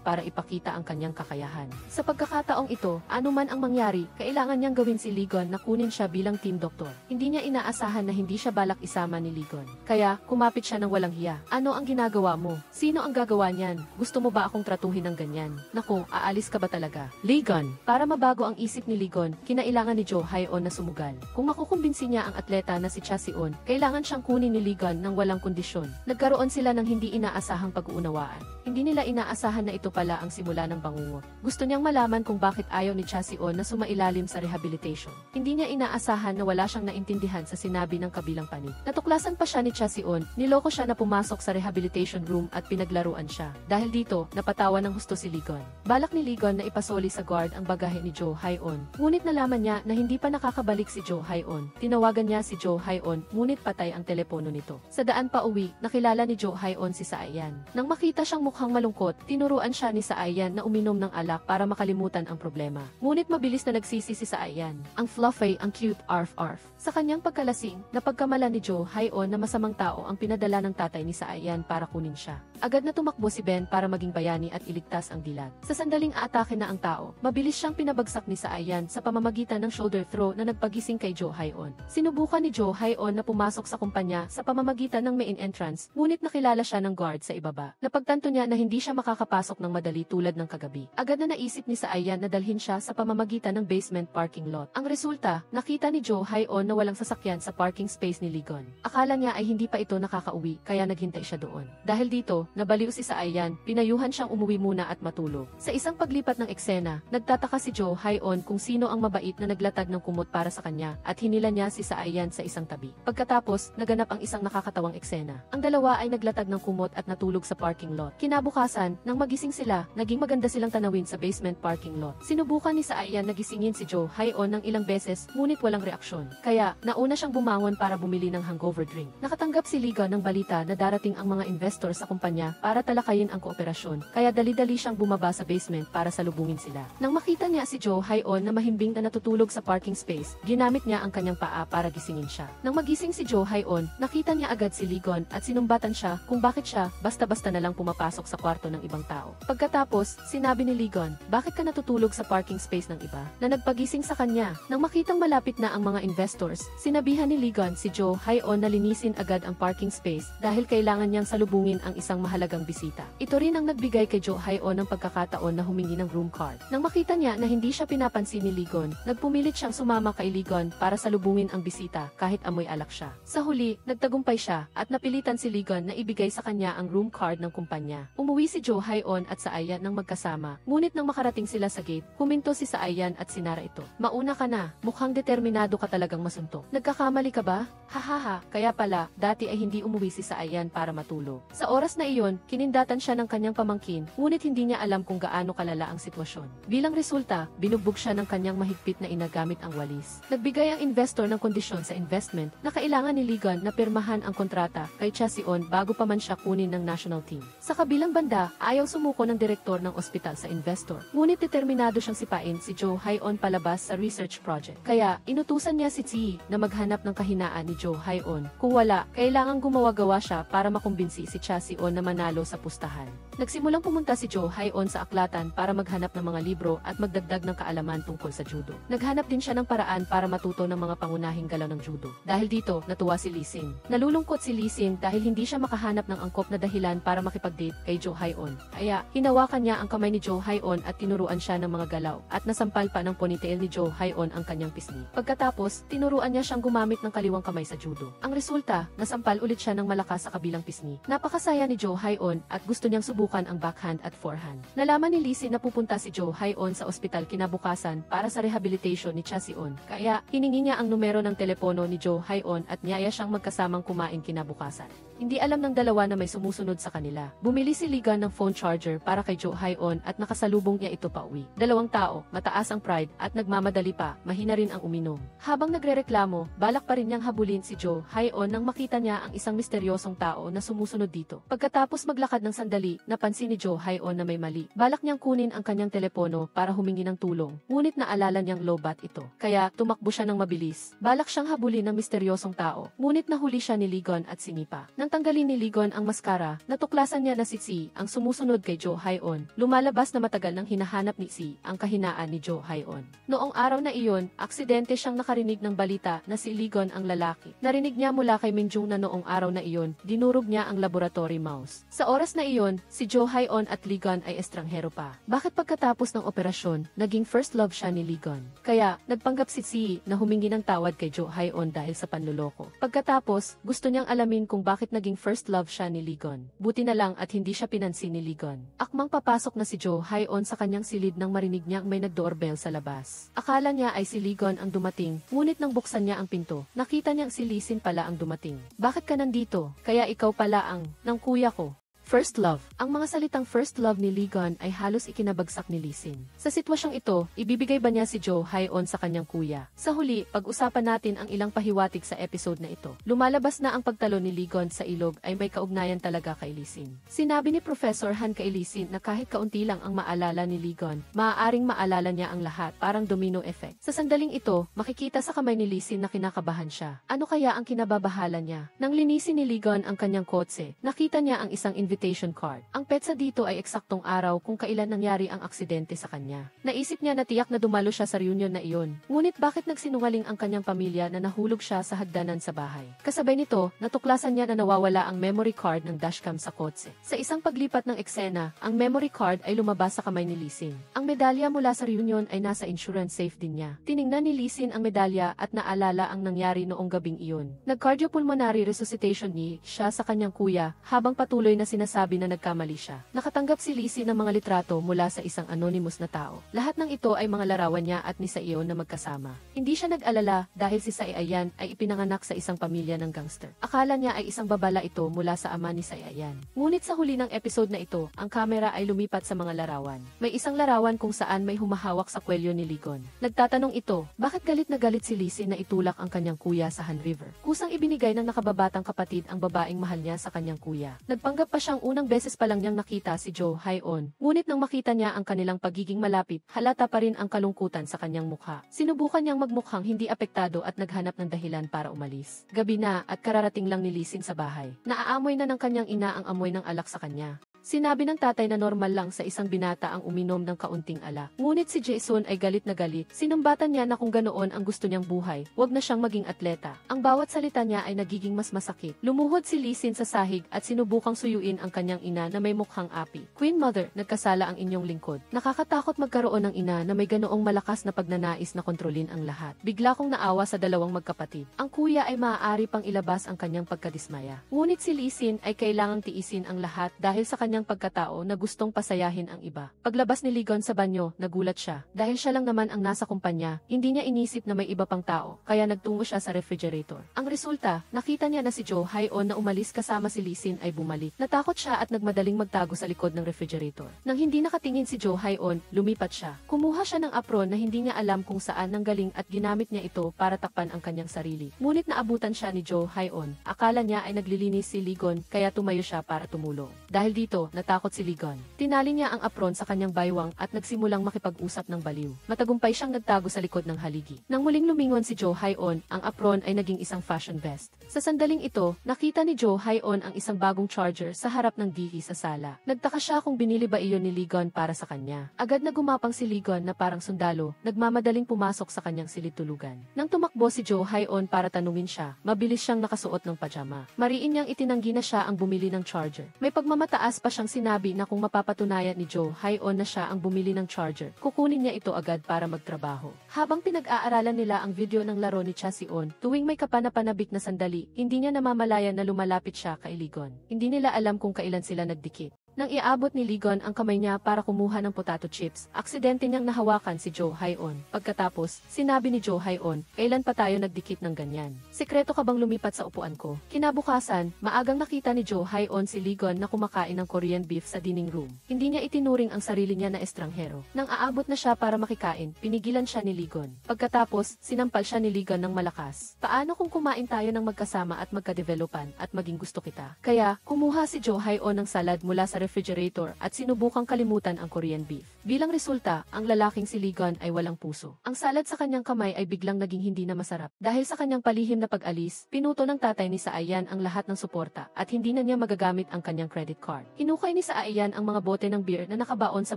para ipakita ang kanyang kakayahan. Sa pagkakataong ito, anuman ang mangyari, kailangan niyang gawin si Lee Gun na kunin siya bilang team doktor. Hindi niya inaasahan na hindi siya balak isama ni Ligon. Kaya, kumapit siya ng walang hiya. Ano ang ginagawa mo? Sino ang gagawa niyan? Gusto mo ba akong tratuhin ng ganyan? Naku, aalis ka ba talaga? Ligon. Para mabago ang isip ni Ligon, kinailangan ni Jo Hae-on na sumugal. Kung makukumbinsi niya ang atleta na si Cha Si-on, kailangan siyang kunin ni Ligon ng walang kondisyon. Nagkaroon sila ng hindi inaasahang pag-uunawaan. Hindi nila inaasahan na ito pala ang simula ng bangungot. Gusto niyang malaman kung bakit ayaw ni Cha Si-on na sumailalim sa rehabilitation. Hindi niya inaasahan na wala siyang naintindihan sa sinabi ng kabilang panig. Natuklasan pa siya ni Cha Si-on, niloko siya na pumasok sa rehabilitation room at pinaglaruan siya. Dahil dito, napatawa ng husto si Ligon. Balak ni Ligon na ipasoli sa guard ang bagahe ni Jo Hae-on. Ngunit nalaman niya na hindi pa nakakabalik si Jo Hae-on. Tinawagan niya si Jo Hae-on, ngunit patay ang telepono nito. Sa daan pa uwi, nakilala ni Jo Hae-on si Sa-ayan. Nang makita siyang mukhang malungkot, tinuruan siya ni Sa-ayan na uminom ng alak para makalimutan ang problema. Ngunit mabilis na nagsisi si Sa-ayan. Ang fluffy, ang cute, arf-arf. Sa kanyang pagkalasing, napagkamala ni Jo Hae-on na masamang tao ang pinadala ng tatay ni Sa-ayan para kunin siya. Agad na tumakbo si Ben para maging bayani at iligtas ang dilag. Sa sandaling aatake na ang tao, mabilis siyang pinabagsak ni Sa-ayan sa pamamagitan ng shoulder throw na nagpagising kay Jo Hae-on. Sinubukan ni Jo Hae-on na pumasok sa kumpanya sa pamamagitan ng main entrance, ngunit nakilala siya ng guard sa ibaba. Napagtanto niya na hindi siya makakapasok ng madali tulad ng kagabi. Agad na naisip ni Sa-ayan na dalhin siya sa pamamagitan ng basement parking lot. Ang resulta, nakita ni Jo Hae-on na walang sasakyan sa parking space ni Ligon. Akala niya ay hindi pa ito nakakauwi, kaya naghintay siya doon. Dahil dito, nabaliw si Sa-ayan, pinayuhan siyang umuwi muna at matulog. Sa isang paglipat ng eksena, nagtataka si Jo Hae-on kung sino ang mabait na naglatag ng kumot para sa kanya at hinila niya si Sa-ayan sa isang tabi. Pagkatapos, naganap ang isang nakakatawang eksena. Ang dalawa ay naglatag ng kumot at natulog sa parking lot. Kinabukasan, nang magising sila, naging maganda silang tanawin sa basement parking lot. Sinubukan ni Sa-ayan na gisingin si Jo Hae-on ng ilang beses, ngunit walang reaksyon. Kaya, nauna siyang bumangon para bumili ng hangover drink. Nakatanggap si Ligon ng balita na darating ang mga investor sa kumpanya para talakayin ang kooperasyon, kaya dali-dali siyang bumaba sa basement para salubungin sila. Nang makita niya si Jo Hae-on na mahimbing na natutulog sa parking space, ginamit niya ang kanyang paa para gisingin siya. Nang magising si Jo Hae-on, nakita niya agad si Ligon at sinumbatan siya kung bakit siya basta-basta na lang pumapasok sa kwarto ng ibang tao. Pagkatapos, sinabi ni Ligon, "Bakit ka natutulog sa parking space ng iba?" na nagpagising sa kanya. Nang makitang malapit na ang mga investors, sinabihan ni Ligon si Jo Hae-on na linisin agad ang parking space dahil kailangan niyang salubungin ang isang mahalagang bisita. Ito rin ang nagbigay kay Jo Hae-on ng pagkakataon na humingi ng room card. Nang makita niya na hindi siya pinapansin ni Ligon, nagpumilit siyang sumama kay Ligon para salubungin ang bisita kahit amoy alak siya. Sa huli, nagtagumpay siya at napilitan si Ligon na ibigay sa kanya ang room card ng kumpanya. Umuwi si Jo Hae-on at Sa-ayan nang magkasama, ngunit nang makarating sila sa gate, huminto si Sa-ayan at sinara ito. "Mauna ka na, mukhang determinado ka talagang masuntok. Nagkakamali ka ba? Hahaha, kaya pala, dati ay hindi umuwi si Sa-ayan para matulog." Sa oras na iyon, kinindatan siya ng kanyang pamangkin, ngunit hindi niya alam kung gaano kalala ang sitwasyon. Bilang resulta, binugbog siya ng kanyang mahigpit na ina gamit ang walis. Nagbigay ang investor ng kondisyon sa investment na kailangan ni Ligon na pirmahan ang kontrata kay Cha Si-on bago pa man siya kunin ng national team. Sa kabilang banda, ayaw sumuko ng direktor ng ospital sa investor, ngunit determinado siyang sipain si Jo Hae-on palabas sa research project. Kaya, inutusan niya si Chi na maghanap ng kahinaan ni Jo Hae-on. Kung wala, kailangang gumawa-gawa siya para makumbinsi si Cha Si-on na manalo sa pustahan. Nagsimulang pumunta si Jo Hae-on sa aklatan para maghanap ng mga libro at magdagdag ng kaalaman tungkol sa judo. Naghanap din siya ng paraan para matuto ng mga pangunahing galaw ng judo. Dahil dito, natuwa si Lee Sin. Nalulungkot si Lee Sin dahil hindi siya makahanap ng angkop na dahilan para makipag-date kay Jo Hae-on. Kaya, hinawakan niya ang kamay ni Jo Hae-on at tinuruan siya ng mga galaw at nasampal pa ng ponytail ni Jo Hae-on ang kanyang pisngi. Pagkatapos, tinuruan niya siyang gumamit ng kaliwang kamay sa judo. Ang resulta, nasampal ulit siya ng malakas sa kabilang pisngi. Napakasaya ni Jo Hae-on at gusto niyang subukan ang backhand at forehand. Nalaman ni Lee Sin na pupunta si Jo Hae-on sa ospital kinabukasan para sa rehabilitation ni Cha Si-on. Kaya, hiningi niya ang numero ng telepono ni Jo Hae-on at niyaya siyang magkasamang kumain kinabukasan. Hindi alam ng dalawa na may sumusunod sa kanila. Bumili si Ligon ng phone charger para kay Jo Hae-on at nakasalubong niya ito pauwi. Dalawang tao, mataas ang pride at nagmamadali pa, mahina rin ang uminom. Habang nagrereklamo, balak pa rin niyang habulin si Jo Hae-on nang makita niya ang isang misteryosong tao na sumusunod dito. Pagkatapos maglakad ng sandali, napansin ni Jo Hae-on na may mali. Balak niyang kunin ang kanyang telepono para humingi ng tulong, ngunit naalala niyang lowbat ito. Kaya, tumakbo siya ng mabilis. Balak siyang habulin ng misteryosong tao, ngunit nahuli siya ni Ligon at sinipa. Nang tanggalin ni Ligon ang maskara, natuklasan niya na si Si ang sumusunod kay Jo Hae-on. Lumalabas na matagal nang hinahanap ni Si ang kahinaan ni Jo Hae-on. Noong araw na iyon, aksidente siyang nakarinig ng balita na si Ligon ang lalaki. Narinig niya mula kay Minjung na noong araw na iyon, dinurog niya ang laboratory mouse. Sa oras na iyon, si Jo Hae-on at Ligon ay estranghero pa. Bakit pagkatapos ng operasyon, naging first love siya ni Ligon? Kaya, nagpanggap si Si na humingi ng tawad kay Jo Hae-on dahil sa panluloko. Pagkatapos, gusto niyang alamin kung bakit naging first love siya ni Ligon. Buti na lang at hindi siya pinansin ni Ligon. Akmang papasok na si Jo Hae-on sa kanyang silid nang marinig niyang may nag-doorbell sa labas. Akala niya ay si Ligon ang dumating, ngunit nang buksan niya ang pinto, nakita niyang si Lee Sin pala ang dumating. Bakit ka nandito? Kaya ikaw pala ang ng kuya ko. First love. Ang mga salitang first love ni Ligon ay halos ikinabagsak ni Lee Sin. Sa sitwasyong ito, ibibigay ba niya si Jo Hae-on sa kanyang kuya? Sa huli, pag-usapan natin ang ilang pahiwatig sa episode na ito. Lumalabas na ang pagtalo ni Ligon sa ilog ay may kaugnayan talaga kay Lee Sin. Sinabi ni Professor Han kay Lee Sin na kahit kaunti lang ang maalala ni Ligon, maaaring maalala niya ang lahat, parang domino effect. Sa sandaling ito, makikita sa kamay ni Lee Sin na kinakabahan siya. Ano kaya ang kinababahala niya? Nang linisin ni Ligon ang kanyang kotse, nakita niya ang isang invitation card. Ang petsa dito ay eksaktong araw kung kailan nangyari ang aksidente sa kanya. Naisip niya na tiyak na dumalo siya sa reunion na iyon. Ngunit bakit nagsinungaling ang kanyang pamilya na nahulog siya sa hagdanan sa bahay? Kasabay nito, natuklasan niya na nawawala ang memory card ng dashcam sa kotse. Sa isang paglipat ng eksena, ang memory card ay lumabas sa kamay ni Lee Sin. Ang medalya mula sa reunion ay nasa insurance safe din niya. Tiningnan ni Lee Sin ang medalya at naalala ang nangyari noong gabing iyon. Nag-cardiopulmonary resuscitation ni siya sa kanyang kuya habang patuloy na sinasabi na nagkamali siya. Nakatanggap si Lee Sin ng mga litrato mula sa isang anonymous na tao. Lahat ng ito ay mga larawan niya at ni Saeon na magkasama. Hindi siya nag-alala dahil si Saeon ay ipinanganak sa isang pamilya ng gangster. Akala niya ay isang babala ito mula sa ama ni Saeon. Ngunit sa huli ng episode na ito, ang kamera ay lumipat sa mga larawan. May isang larawan kung saan may humahawak sa kwelyo ni Ligon. Nagtatanong ito, bakit galit na galit si Lee Sin na itulak ang kanyang kuya sa Han River? Kusang ibinigay ng nakababatang kapatid ang babaeng mahal niya sa kanyang kuya. Nagpanggap pa siyang unang beses pa lang niyang nakita si Jo Hae-on. Ngunit nang makita niya ang kanilang pagiging malapit, halata pa rin ang kalungkutan sa kanyang mukha. Sinubukan niyang magmukhang hindi apektado at naghanap ng dahilan para umalis. Gabi na at kararating lang ni Lee Sin sa bahay. Naaamoy na ng kanyang ina ang amoy ng alak sa kanya. Sinabi ng tatay na normal lang sa isang binata ang uminom ng kaunting alak. Ngunit si Jason ay galit na galit. Sinumbatan niya na kung ganoon ang gusto niyang buhay, wag na siyang maging atleta. Ang bawat salita niya ay nagiging mas masakit. Lumuhod si Lee Sin sa sahig at sinubukang suyuin ang kanyang ina na may mukhang api. Queen Mother, nagkasala ang inyong lingkod. Nakakatakot magkaroon ng ina na may ganoong malakas na pagnanais na kontrolin ang lahat. Bigla kong naawa sa dalawang magkapatid. Ang kuya ay maaari pang ilabas ang kanyang pagkadismaya. Ngunit si Lee Sin ay kailangang tiisin ang lahat dahil sa kanyang pagkatao na gustong pasayahin ang iba. Paglabas ni Ligon sa banyo, nagulat siya. Dahil siya lang naman ang nasa kumpanya, hindi niya inisip na may iba pang tao, kaya nagtungo siya sa refrigerator. Ang resulta, nakita niya na si Jo Hae-on na umalis kasama si Lee Sin ay bumalik. Natakot siya at nagmadaling magtago sa likod ng refrigerator. Nang hindi nakatingin si Jo Hae-on, lumipat siya. Kumuha siya ng apron na hindi niya alam kung saan nanggaling at ginamit niya ito para takpan ang kanyang sarili. Ngunit naabutan siya ni Jo Hae-on. Akala niya ay naglilinis si Ligon, kaya tumayo siya para tumulong. Dahil dito, natakot si Ligon. Tinali niya ang apron sa kanyang baywang at nagsimulang makipag-usap ng baliw. Matagumpay siyang nagtago sa likod ng haligi. Nang muling lumingon si Jo Hae-on, ang apron ay naging isang fashion vest. Sa sandaling ito, nakita ni Jo Hae-on ang isang bagong charger sa harap ng TV sa sala. Nagtaka siya kung binili ba iyon ni Ligon para sa kanya. Agad na gumapang si Ligon na parang sundalo, nagmamadaling pumasok sa kanyang silid-tulugan. Nang tumakbo si Jo Hae-on para tanungin siya, mabilis siyang nakasuot ng pajama. Mariin niyang itinanggi na siya ang bumili ng charger. May pagmamataas pa siyang sinabi na kung mapapatunayan ni Jo Hae-on na siya ang bumili ng charger, kukunin niya ito agad para magtrabaho. Habang pinag-aaralan nila ang video ng laro ni Cha Si-on, tuwing may kapanapanabik na sandali, hindi niya namamalayan na lumalapit siya kay Ligon. Hindi nila alam kung kailan sila nagdikit. Nang iabot ni Ligon ang kamay niya para kumuha ng potato chips, aksidente niyang nahawakan si Jo Hae-on. Pagkatapos, sinabi ni Jo Hae-on, kailan pa tayo nagdikit ng ganyan? Sekreto ka bang lumipat sa upuan ko? Kinabukasan, maagang nakita ni Jo Hae-on si Ligon na kumakain ng Korean beef sa dining room. Hindi niya itinuring ang sarili niya na estranghero. Nang aabot na siya para makikain, pinigilan siya ni Ligon. Pagkatapos, sinampal siya ni Ligon ng malakas. Paano kung kumain tayo ng magkasama at magkadevelopan at maging gusto kita? Kaya, kumuha si Jo Hae-on ng salad mula sa refrigerator at sinubukang kalimutan ang Korean beef. Bilang resulta, ang lalaking si Ligon ay walang puso. Ang salad sa kanyang kamay ay biglang naging hindi na masarap. Dahil sa kanyang palihim na pag-alis, pinuto ng tatay ni Saayan ang lahat ng suporta at hindi na niya magagamit ang kanyang credit card. Hinukay ni Saayan ang mga bote ng beer na nakabaon sa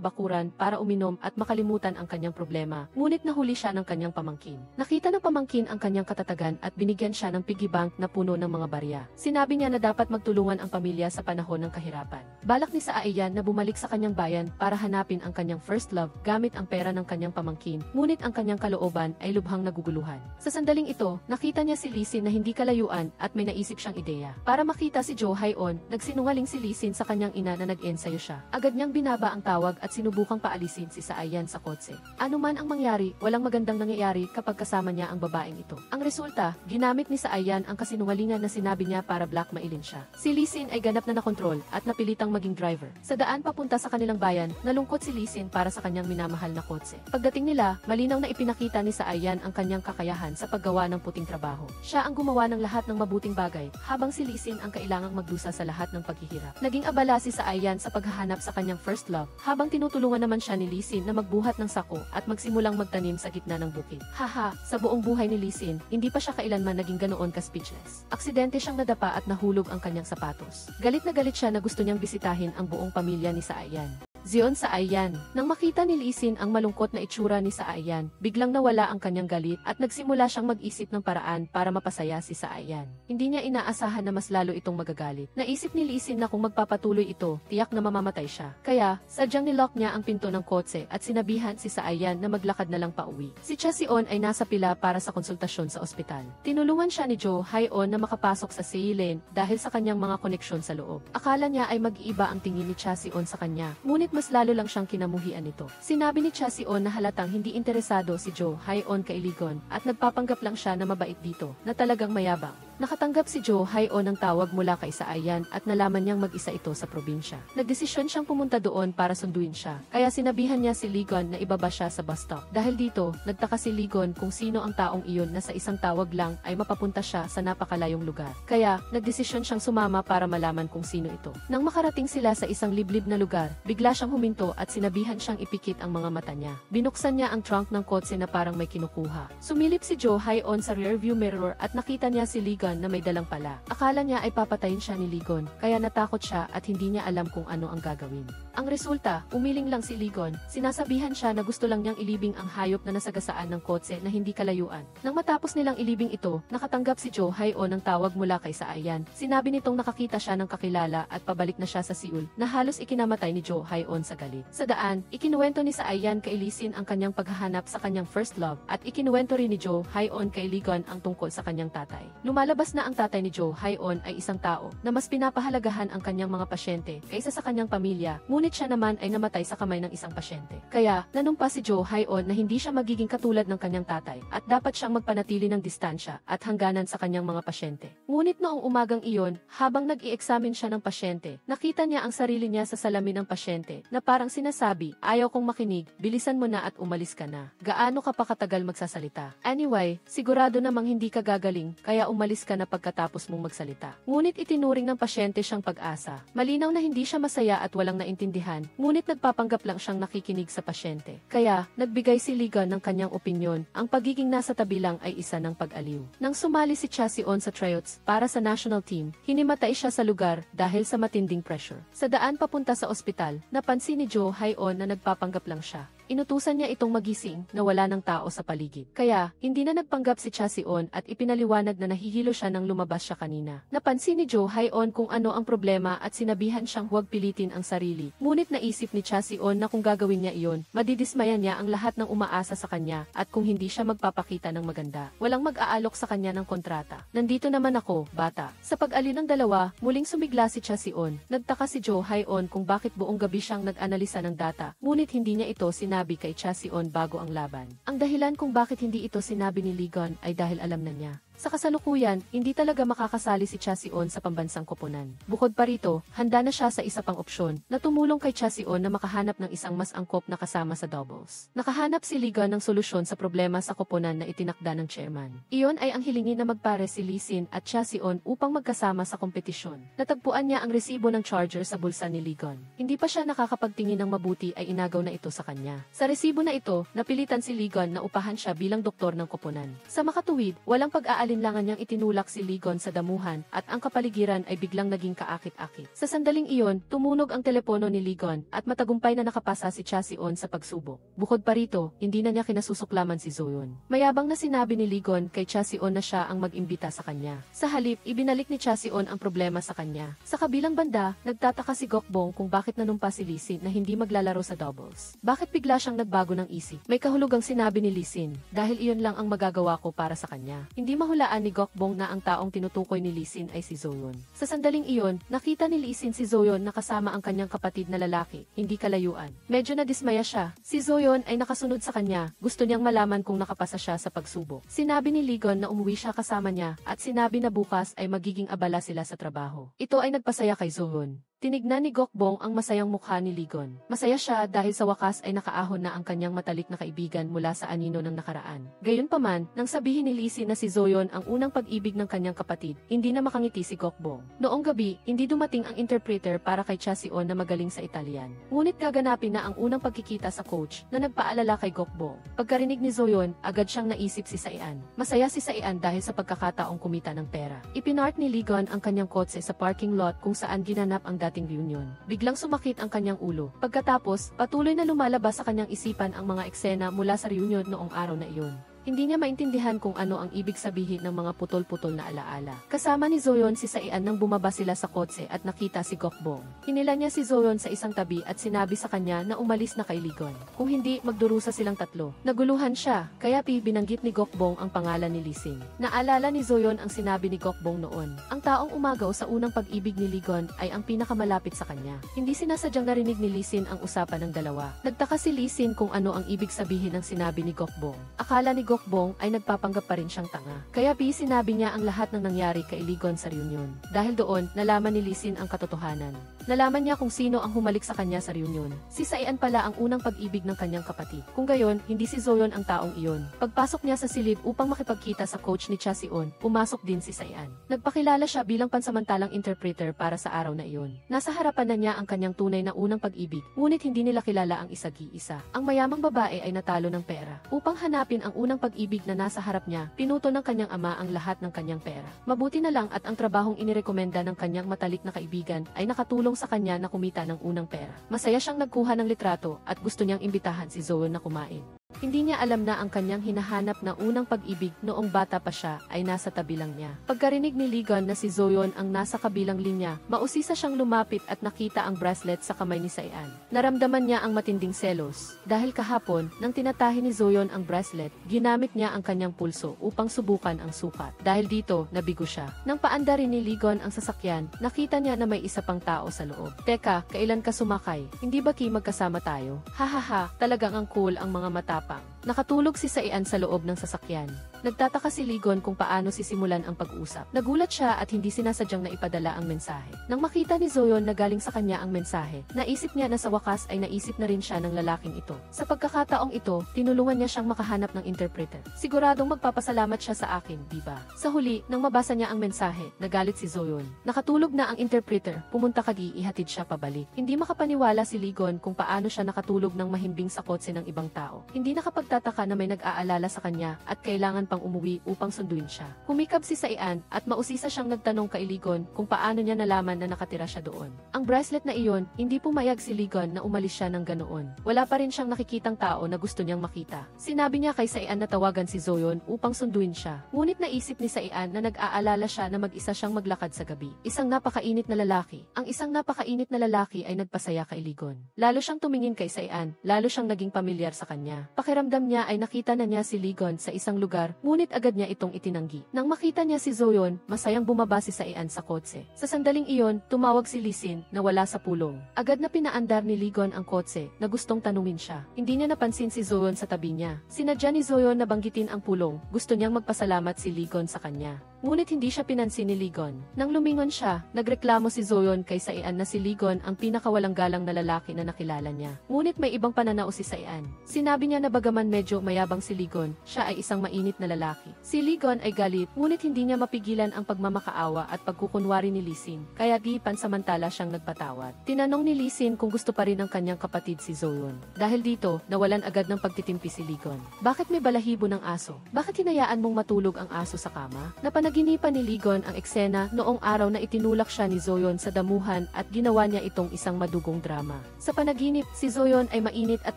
bakuran para uminom at makalimutan ang kanyang problema. Ngunit nahuli siya ng kanyang pamangkin. Nakita ng pamangkin ang kanyang katatagan at binigyan siya ng piggy bank na puno ng mga barya. Sinabi niya na dapat magtulungan ang pamilya sa panahon ng kahirapan. Balak ni Saayan na bumalik sa kanyang bayan para hanapin ang kanyang first love gamit ang pera ng kanyang pamangkin, ngunit ang kanyang kalooban ay lubhang naguguluhan. Sa sandaling ito, nakita niya si Lee Sin na hindi kalayuan at may naisip siyang ideya. Para makita si Jo Hae-on, nagsinungaling si Lee Sin sa kanyang ina na nag-ensayo siya. Agad niyang binaba ang tawag at sinubukang paalisin si Saayan sa kotse. Ano man ang mangyari, walang magandang nangyayari kapag kasama niya ang babaeng ito. Ang resulta, ginamit ni Saayan ang kasinungalingan na sinabi niya para blackmailin siya. Si Lee Sin ay ganap na nakontrol at napilitang maging driver. Sa daan papunta sa kanilang bayan, nalungkot si Lee Sin para sa kanyang minamahal na kotse. Pagdating nila, malinaw na ipinakita ni Saayan ang kanyang kakayahan sa paggawa ng puting trabaho. Siya ang gumawa ng lahat ng mabuting bagay, habang si Lee Sin ang kailangang magdusa sa lahat ng paghihirap. Naging abala si Saayan sa paghahanap sa kanyang first love, habang tinutulungan naman siya ni Lee Sin na magbuhat ng sako at magsimulang magtanim sa gitna ng bukid. Haha, sa buong buhay ni Lee Sin, hindi pa siya kailanman naging ganoon ka-speechless. Aksidente siyang nadapa at nahulog ang kanyang sapatos. Galit na galit siya na gusto niyang bisitahin ang buong pamilya ni Saayan. Zion Saayan. Nang makita ni Lee Sin ang malungkot na itsura ni Saayan, biglang nawala ang kanyang galit at nagsimula siyang mag-isip ng paraan para mapasaya si Saayan. Hindi niya inaasahan na mas lalo itong magagalit. Naisip ni Lee Sin na kung magpapatuloy ito, tiyak na mamamatay siya. Kaya, sadyang nilock niya ang pinto ng kotse at sinabihan si Saayan na maglakad na lang pauwi. Si Cha Si-on ay nasa pila para sa konsultasyon sa ospital. Tinulungan siya ni Jo Hae-on na makapasok sa Seiylen dahil sa kanyang mga koneksyon sa loob. Akala niya ay mag-iiba ang tingin ni Cha Si-on sa kanya, ngunit mas lalo lang siyang kinamuhian nito. Sinabi ni Cha Si-on na halatang hindi interesado si Jo Hae-on kay Ligon at nagpapanggap lang siya na mabait dito, na talagang mayabang. Nakatanggap si Jo Hae-on ng tawag mula kay Saayan at nalaman niyang mag-isa ito sa probinsya. Nagdesisyon siyang pumunta doon para sunduin siya, kaya sinabihan niya si Ligon na ibaba siya sa bus stop. Dahil dito, nagtaka si Ligon kung sino ang taong iyon na sa isang tawag lang ay mapapunta siya sa napakalayong lugar. Kaya, nagdesisyon siyang sumama para malaman kung sino ito. Nang makarating sila sa isang liblib na lugar, bigla siyang huminto at sinabihan siyang ipikit ang mga mata niya. Binuksan niya ang trunk ng kotse na parang may kinukuha. Sumilip si Jo Hae-on sa rearview mirror at nakita niya si Ligon na may dalang pala. Akala niya ay papatayin siya ni Ligon, kaya natakot siya at hindi niya alam kung ano ang gagawin. Ang resulta, umiling lang si Ligon. Sinasabihan siya na gusto lang niyang ilibing ang hayop na nasagasaan ng kotse na hindi kalayuan. Nang matapos nilang ilibing ito, nakatanggap si Jo Hae-on ng tawag mula kay Saayan. Sinabi nitong nakakita siya ng kakilala at pabalik na siya sa Seoul, na halos ikinamatay ni Jo Hae-on sa galit. Sa daan, ikinuwento ni Saayan kay Lee Sin ang kanyang paghahanap sa kanyang first love at ikinuwento rin ni Jo Hae-on kay Ligon ang tungkol sa kanyang tatay. Lumalabas na ang tatay ni Jo Hae-on ay isang tao na mas pinapahalagahan ang kanyang mga pasyente kaysa sa kanyang pamilya, ngunit siya naman ay namatay sa kamay ng isang pasyente. Kaya, nanumpa si Jo Hae-on na hindi siya magiging katulad ng kanyang tatay at dapat siyang magpanatili ng distansya at hangganan sa kanyang mga pasyente. Ngunit noong umagang iyon, habang nag-i-examine siya ng pasyente, nakita niya ang sarili niya sa salamin ng pasyente na parang sinasabi, ayaw kong makinig, bilisan mo na at umalis ka na. Gaano ka pa katagal magsasalita? Anyway, sigurado namang hindi ka gagaling, kaya umalis ka na pagkatapos mong magsalita. Ngunit itinuring ng pasyente siyang pag-asa. Malinaw na hindi siya masaya at walang naintindihan, ngunit nagpapanggap lang siyang nakikinig sa pasyente. Kaya, nagbigay si Ligon ng kanyang opinyon, ang pagiging nasa tabi lang ay isa ng pag-aliw. Nang sumali si Cha Si-on sa tryouts para sa national team, hinimatay siya sa lugar dahil sa matinding pressure. Sa daan papunta sa ospital, napansin ni Jo Hae-on na nagpapanggap lang siya. Inutusan niya itong magising na wala ng tao sa paligid. Kaya, hindi na nagpanggap si Cha Si-on at ipinaliwanag na nahihilo siya nang lumabas siya kanina. Napansin ni Jo Hae-on kung ano ang problema at sinabihan siyang huwag pilitin ang sarili. Ngunit naisip ni Cha Si-on na kung gagawin niya iyon, madidismayan niya ang lahat ng umaasa sa kanya at kung hindi siya magpapakita ng maganda, walang mag-aalok sa kanya ng kontrata. Nandito naman ako, bata. Sa pag-ali ng dalawa, muling sumigla si Cha Si-on. Nagtaka si Jo Hae-on kung bakit buong gabi siyang nag-analisa ng data, ngunit hindi niya ito sinabi kay Cha Si-on bago ang laban. Ang dahilan kung bakit hindi ito sinabi ni Ligon ay dahil alam na niya Sa kasalukuyan, hindi talaga makakasali si Chasion sa pambansang koponan. Bukod pa rito, handa na siya sa isa pang opsyon na tumulong kay Chasion na makahanap ng isang mas angkop na kasama sa doubles. Nakahanap si Ligon ng solusyon sa problema sa koponan na itinakda ng chairman. Iyon ay ang hilingin na magpare si Lee Sin at Chasion upang magkasama sa kompetisyon. Natagpuan niya ang resibo ng charger sa bulsa ni Ligon. Hindi pa siya nakakapagtingin ng mabuti ay inagaw na ito sa kanya. Sa resibo na ito, napilitan si Ligon na upahan siya bilang doktor ng koponan. Sa makatuwid, walang pag-aalinlangan niyang itinulak si Ligon sa damuhan at ang kapaligiran ay biglang naging kaakit-akit. Sa sandaling iyon, tumunog ang telepono ni Ligon at matagumpay na nakapasa si Chasion sa pagsubok. Bukod pa rito, hindi na niya kinasusuklaman si Zoyon. Mayabang na sinabi ni Ligon kay Chasion na siya ang mag-imbita sa kanya. Sa halip, ibinalik ni Chasion ang problema sa kanya. Sa kabilang banda, nagtataka si Gokbong kung bakit nanumpa si Lee Sin na hindi maglalaro sa doubles. Bakit bigla siyang nagbago ng isip? May kahulugang sinabi ni Lee Sin, dahil iyon lang ang magagawa ko para sa kanya. Hindi mahulaan ni Gokbong na ang taong tinutukoy ni Lee Sin ay si Zoyon. Sa sandaling iyon, nakita ni Lee Sin si Zoyon na kasama ang kanyang kapatid na lalaki, hindi kalayuan. Medyo nadismaya siya. Si Zoyon ay nakasunod sa kanya, gusto niyang malaman kung nakapasa siya sa pagsubok. Sinabi ni Ligon na umuwi siya kasama niya at sinabi na bukas ay magiging abala sila sa trabaho. Ito ay nagpasaya kay Zoyon. Tinignan ni Gokbong ang masayang mukha ni Ligon. Masaya siya dahil sa wakas ay nakaahon na ang kanyang matalik na kaibigan mula sa anino ng nakaraan. Gayunpaman, nang sabihin ni Lee Sin na si Zoyon ang unang pag-ibig ng kanyang kapatid, hindi na makangiti si Gokbong. Noong gabi, hindi dumating ang interpreter para kay Chasion na magaling sa Italian. Ngunit gaganapin na ang unang pagkikita sa coach na nagpaalala kay Gokbong. Pagkarinig ni Zoyon, agad siyang naisip si Saian. Masaya si Saian dahil sa pagkakataong kumita ng pera. Ipinart ni Ligon ang kanyang kotse sa parking lot kung saan ginanap ang dating reunion. Biglang sumakit ang kanyang ulo. Pagkatapos, patuloy na lumalabas sa kanyang isipan ang mga eksena mula sa reunion noong araw na iyon. Hindi niya maintindihan kung ano ang ibig sabihin ng mga putol-putol na alaala. Kasama ni Zoyon si Saian nang bumaba sila sa kotse at nakita si Gokbong. Hinila niya si Zoyon sa isang tabi at sinabi sa kanya na umalis na kay Ligon. Kung hindi, magdurusa silang tatlo. Naguluhan siya, kaya binanggit ni Gokbong ang pangalan ni Lee Sin. Naalala ni Zoyon ang sinabi ni Gokbong noon. Ang taong umagaw sa unang pag-ibig ni Ligon ay ang pinakamalapit sa kanya. Hindi sinasadyang narinig ni Lee Sin ang usapan ng dalawa. Nagtaka si Lee Sin kung ano ang ibig sabihin ng sinabi ni Gokbong. Akala ni Gokbong ay nagpapanggap pa rin siyang tanga. Kaya sinabi niya ang lahat ng nangyari kay Ligon sa reunion. Dahil doon, nalaman ni Lee Sin ang katotohanan. Nalaman niya kung sino ang humalik sa kanya sa reunion. Si Saian pala ang unang pag-ibig ng kanyang kapatid. Kung gayon, hindi si Zoyon ang taong iyon. Pagpasok niya sa silid upang makipagkita sa coach ni Chasion, pumasok din si Saian. Nagpakilala siya bilang pansamantalang interpreter para sa araw na iyon. Nasa harapan na niya ang kanyang tunay na unang pag-ibig, ngunit hindi nila kilala ang isa't-isa. Ang mayamang babae ay natalo ng pera. Upang hanapin ang unang pag-ibig na nasa harap niya, pinuto ng kanyang ama ang lahat ng kanyang pera. Mabuti na lang at ang trabahong inirekomenda ng kanyang matalik na kaibigan ay nakatulong sa kanya na kumita ng unang pera. Masaya siyang nagkuha ng litrato at gusto niyang imbitahan si Zoyon na kumain. Hindi niya alam na ang kanyang hinahanap na unang pag-ibig noong bata pa siya ay nasa tabi lang niya. Pagkarinig ni Ligon na si Zoyon ang nasa kabilang linya, mausisa siyang lumapit at nakita ang bracelet sa kamay ni Saian. Naramdaman niya ang matinding selos. Dahil kahapon, nang tinatahi ni Zoyon ang bracelet, ginamit niya ang kanyang pulso upang subukan ang sukat. Dahil dito, nabigo siya. Nang paanda rin ni Ligon ang sasakyan, nakita niya na may isa pang tao sa loob. Teka, kailan ka sumakay? Hindi ba magkasama tayo? Hahaha, talagang ang cool ang mga matapang. Nakatulog si Saian sa loob ng sasakyan. Nagtataka si Ligon kung paano sisimulan ang pag-usap. Nagulat siya at hindi sinasadyang na ipadala ang mensahe. Nang makita ni Zoyon na galing sa kanya ang mensahe, naisip niya na sa wakas ay naisip na rin siya ng lalaking ito. Sa pagkakataong ito, tinulungan niya siyang makahanap ng interpreter. Siguradong magpapasalamat siya sa akin, diba? Sa huli, nang mabasa niya ang mensahe, nagalit si Zoyon. Nakatulog na ang interpreter, pumunta kagi ihatid siya pabalik. Hindi makapaniwala si Ligon kung paano siya nakatulog ng mahimbing sa kotse ng ibang tao. Hindi nakapagtataka na may nag-aalala sa kanya at kailangan pang umuwi upang sunduin siya. Humikab si Saian at mausisa siyang nagtanong kay Ligon kung paano niya nalaman na nakatira siya doon. Ang bracelet na iyon, hindi pumayag si Ligon na umalis siya ng ganoon. Wala pa rin siyang nakikitang tao na gusto niyang makita. Sinabi niya kay Saian na tawagan si Zoyon upang sunduin siya. Ngunit naisip ni Saian na nag-aalala siya na mag-isa siyang maglakad sa gabi. Isang napakainit na lalaki. Ang isang napakainit na lalaki ay nagpasaya kay Ligon. Lalo siyang tumingin kay Saian, lalo siyang naging pamilyar sa kanya. Pakiramdam pakiramdam niya ay nakita na niya si Ligon sa isang lugar, ngunit agad niya itong itinanggi. Nang makita niya si Zoyon, masayang bumaba si Saian sa kotse. Sa sandaling iyon, tumawag si Lee Sin na wala sa pulong. Agad na pinaandar ni Ligon ang kotse na gustong tanungin siya. Hindi niya napansin si Zoyon sa tabi niya. Sinadya ni Zoyon na banggitin ang pulong. Gusto niyang magpasalamat si Ligon sa kanya. Ngunit hindi siya pinansin ni Ligon. Nang lumingon siya, nagreklamo si Zoyon kay Saian na si Ligon ang pinakawalang galang na lalaki na nakilala niya. Ngunit may ibang pananaw si Saian. Sinabi niya na bagaman medyo mayabang si Ligon, siya ay isang mainit na lalaki. Si Ligon ay galit, ngunit hindi niya mapigilan ang pagmamakaawa at pagkukunwari ni Lee Sin, kaya di pansamantala siyang nagpatawad. Tinanong ni Lee Sin kung gusto pa rin ng kanyang kapatid si Zoyon. Dahil dito, nawalan agad ng pagtitimpi si Ligon. Bakit may balahibo ng aso? Bakit hinayaan mong matulog ang aso sa kama? Napanaginipan ni Ligon ang eksena noong araw na itinulak siya ni Zoyon sa damuhan at ginawa niya itong isang madugong drama. Sa panaginip, si Zoyon ay mainit at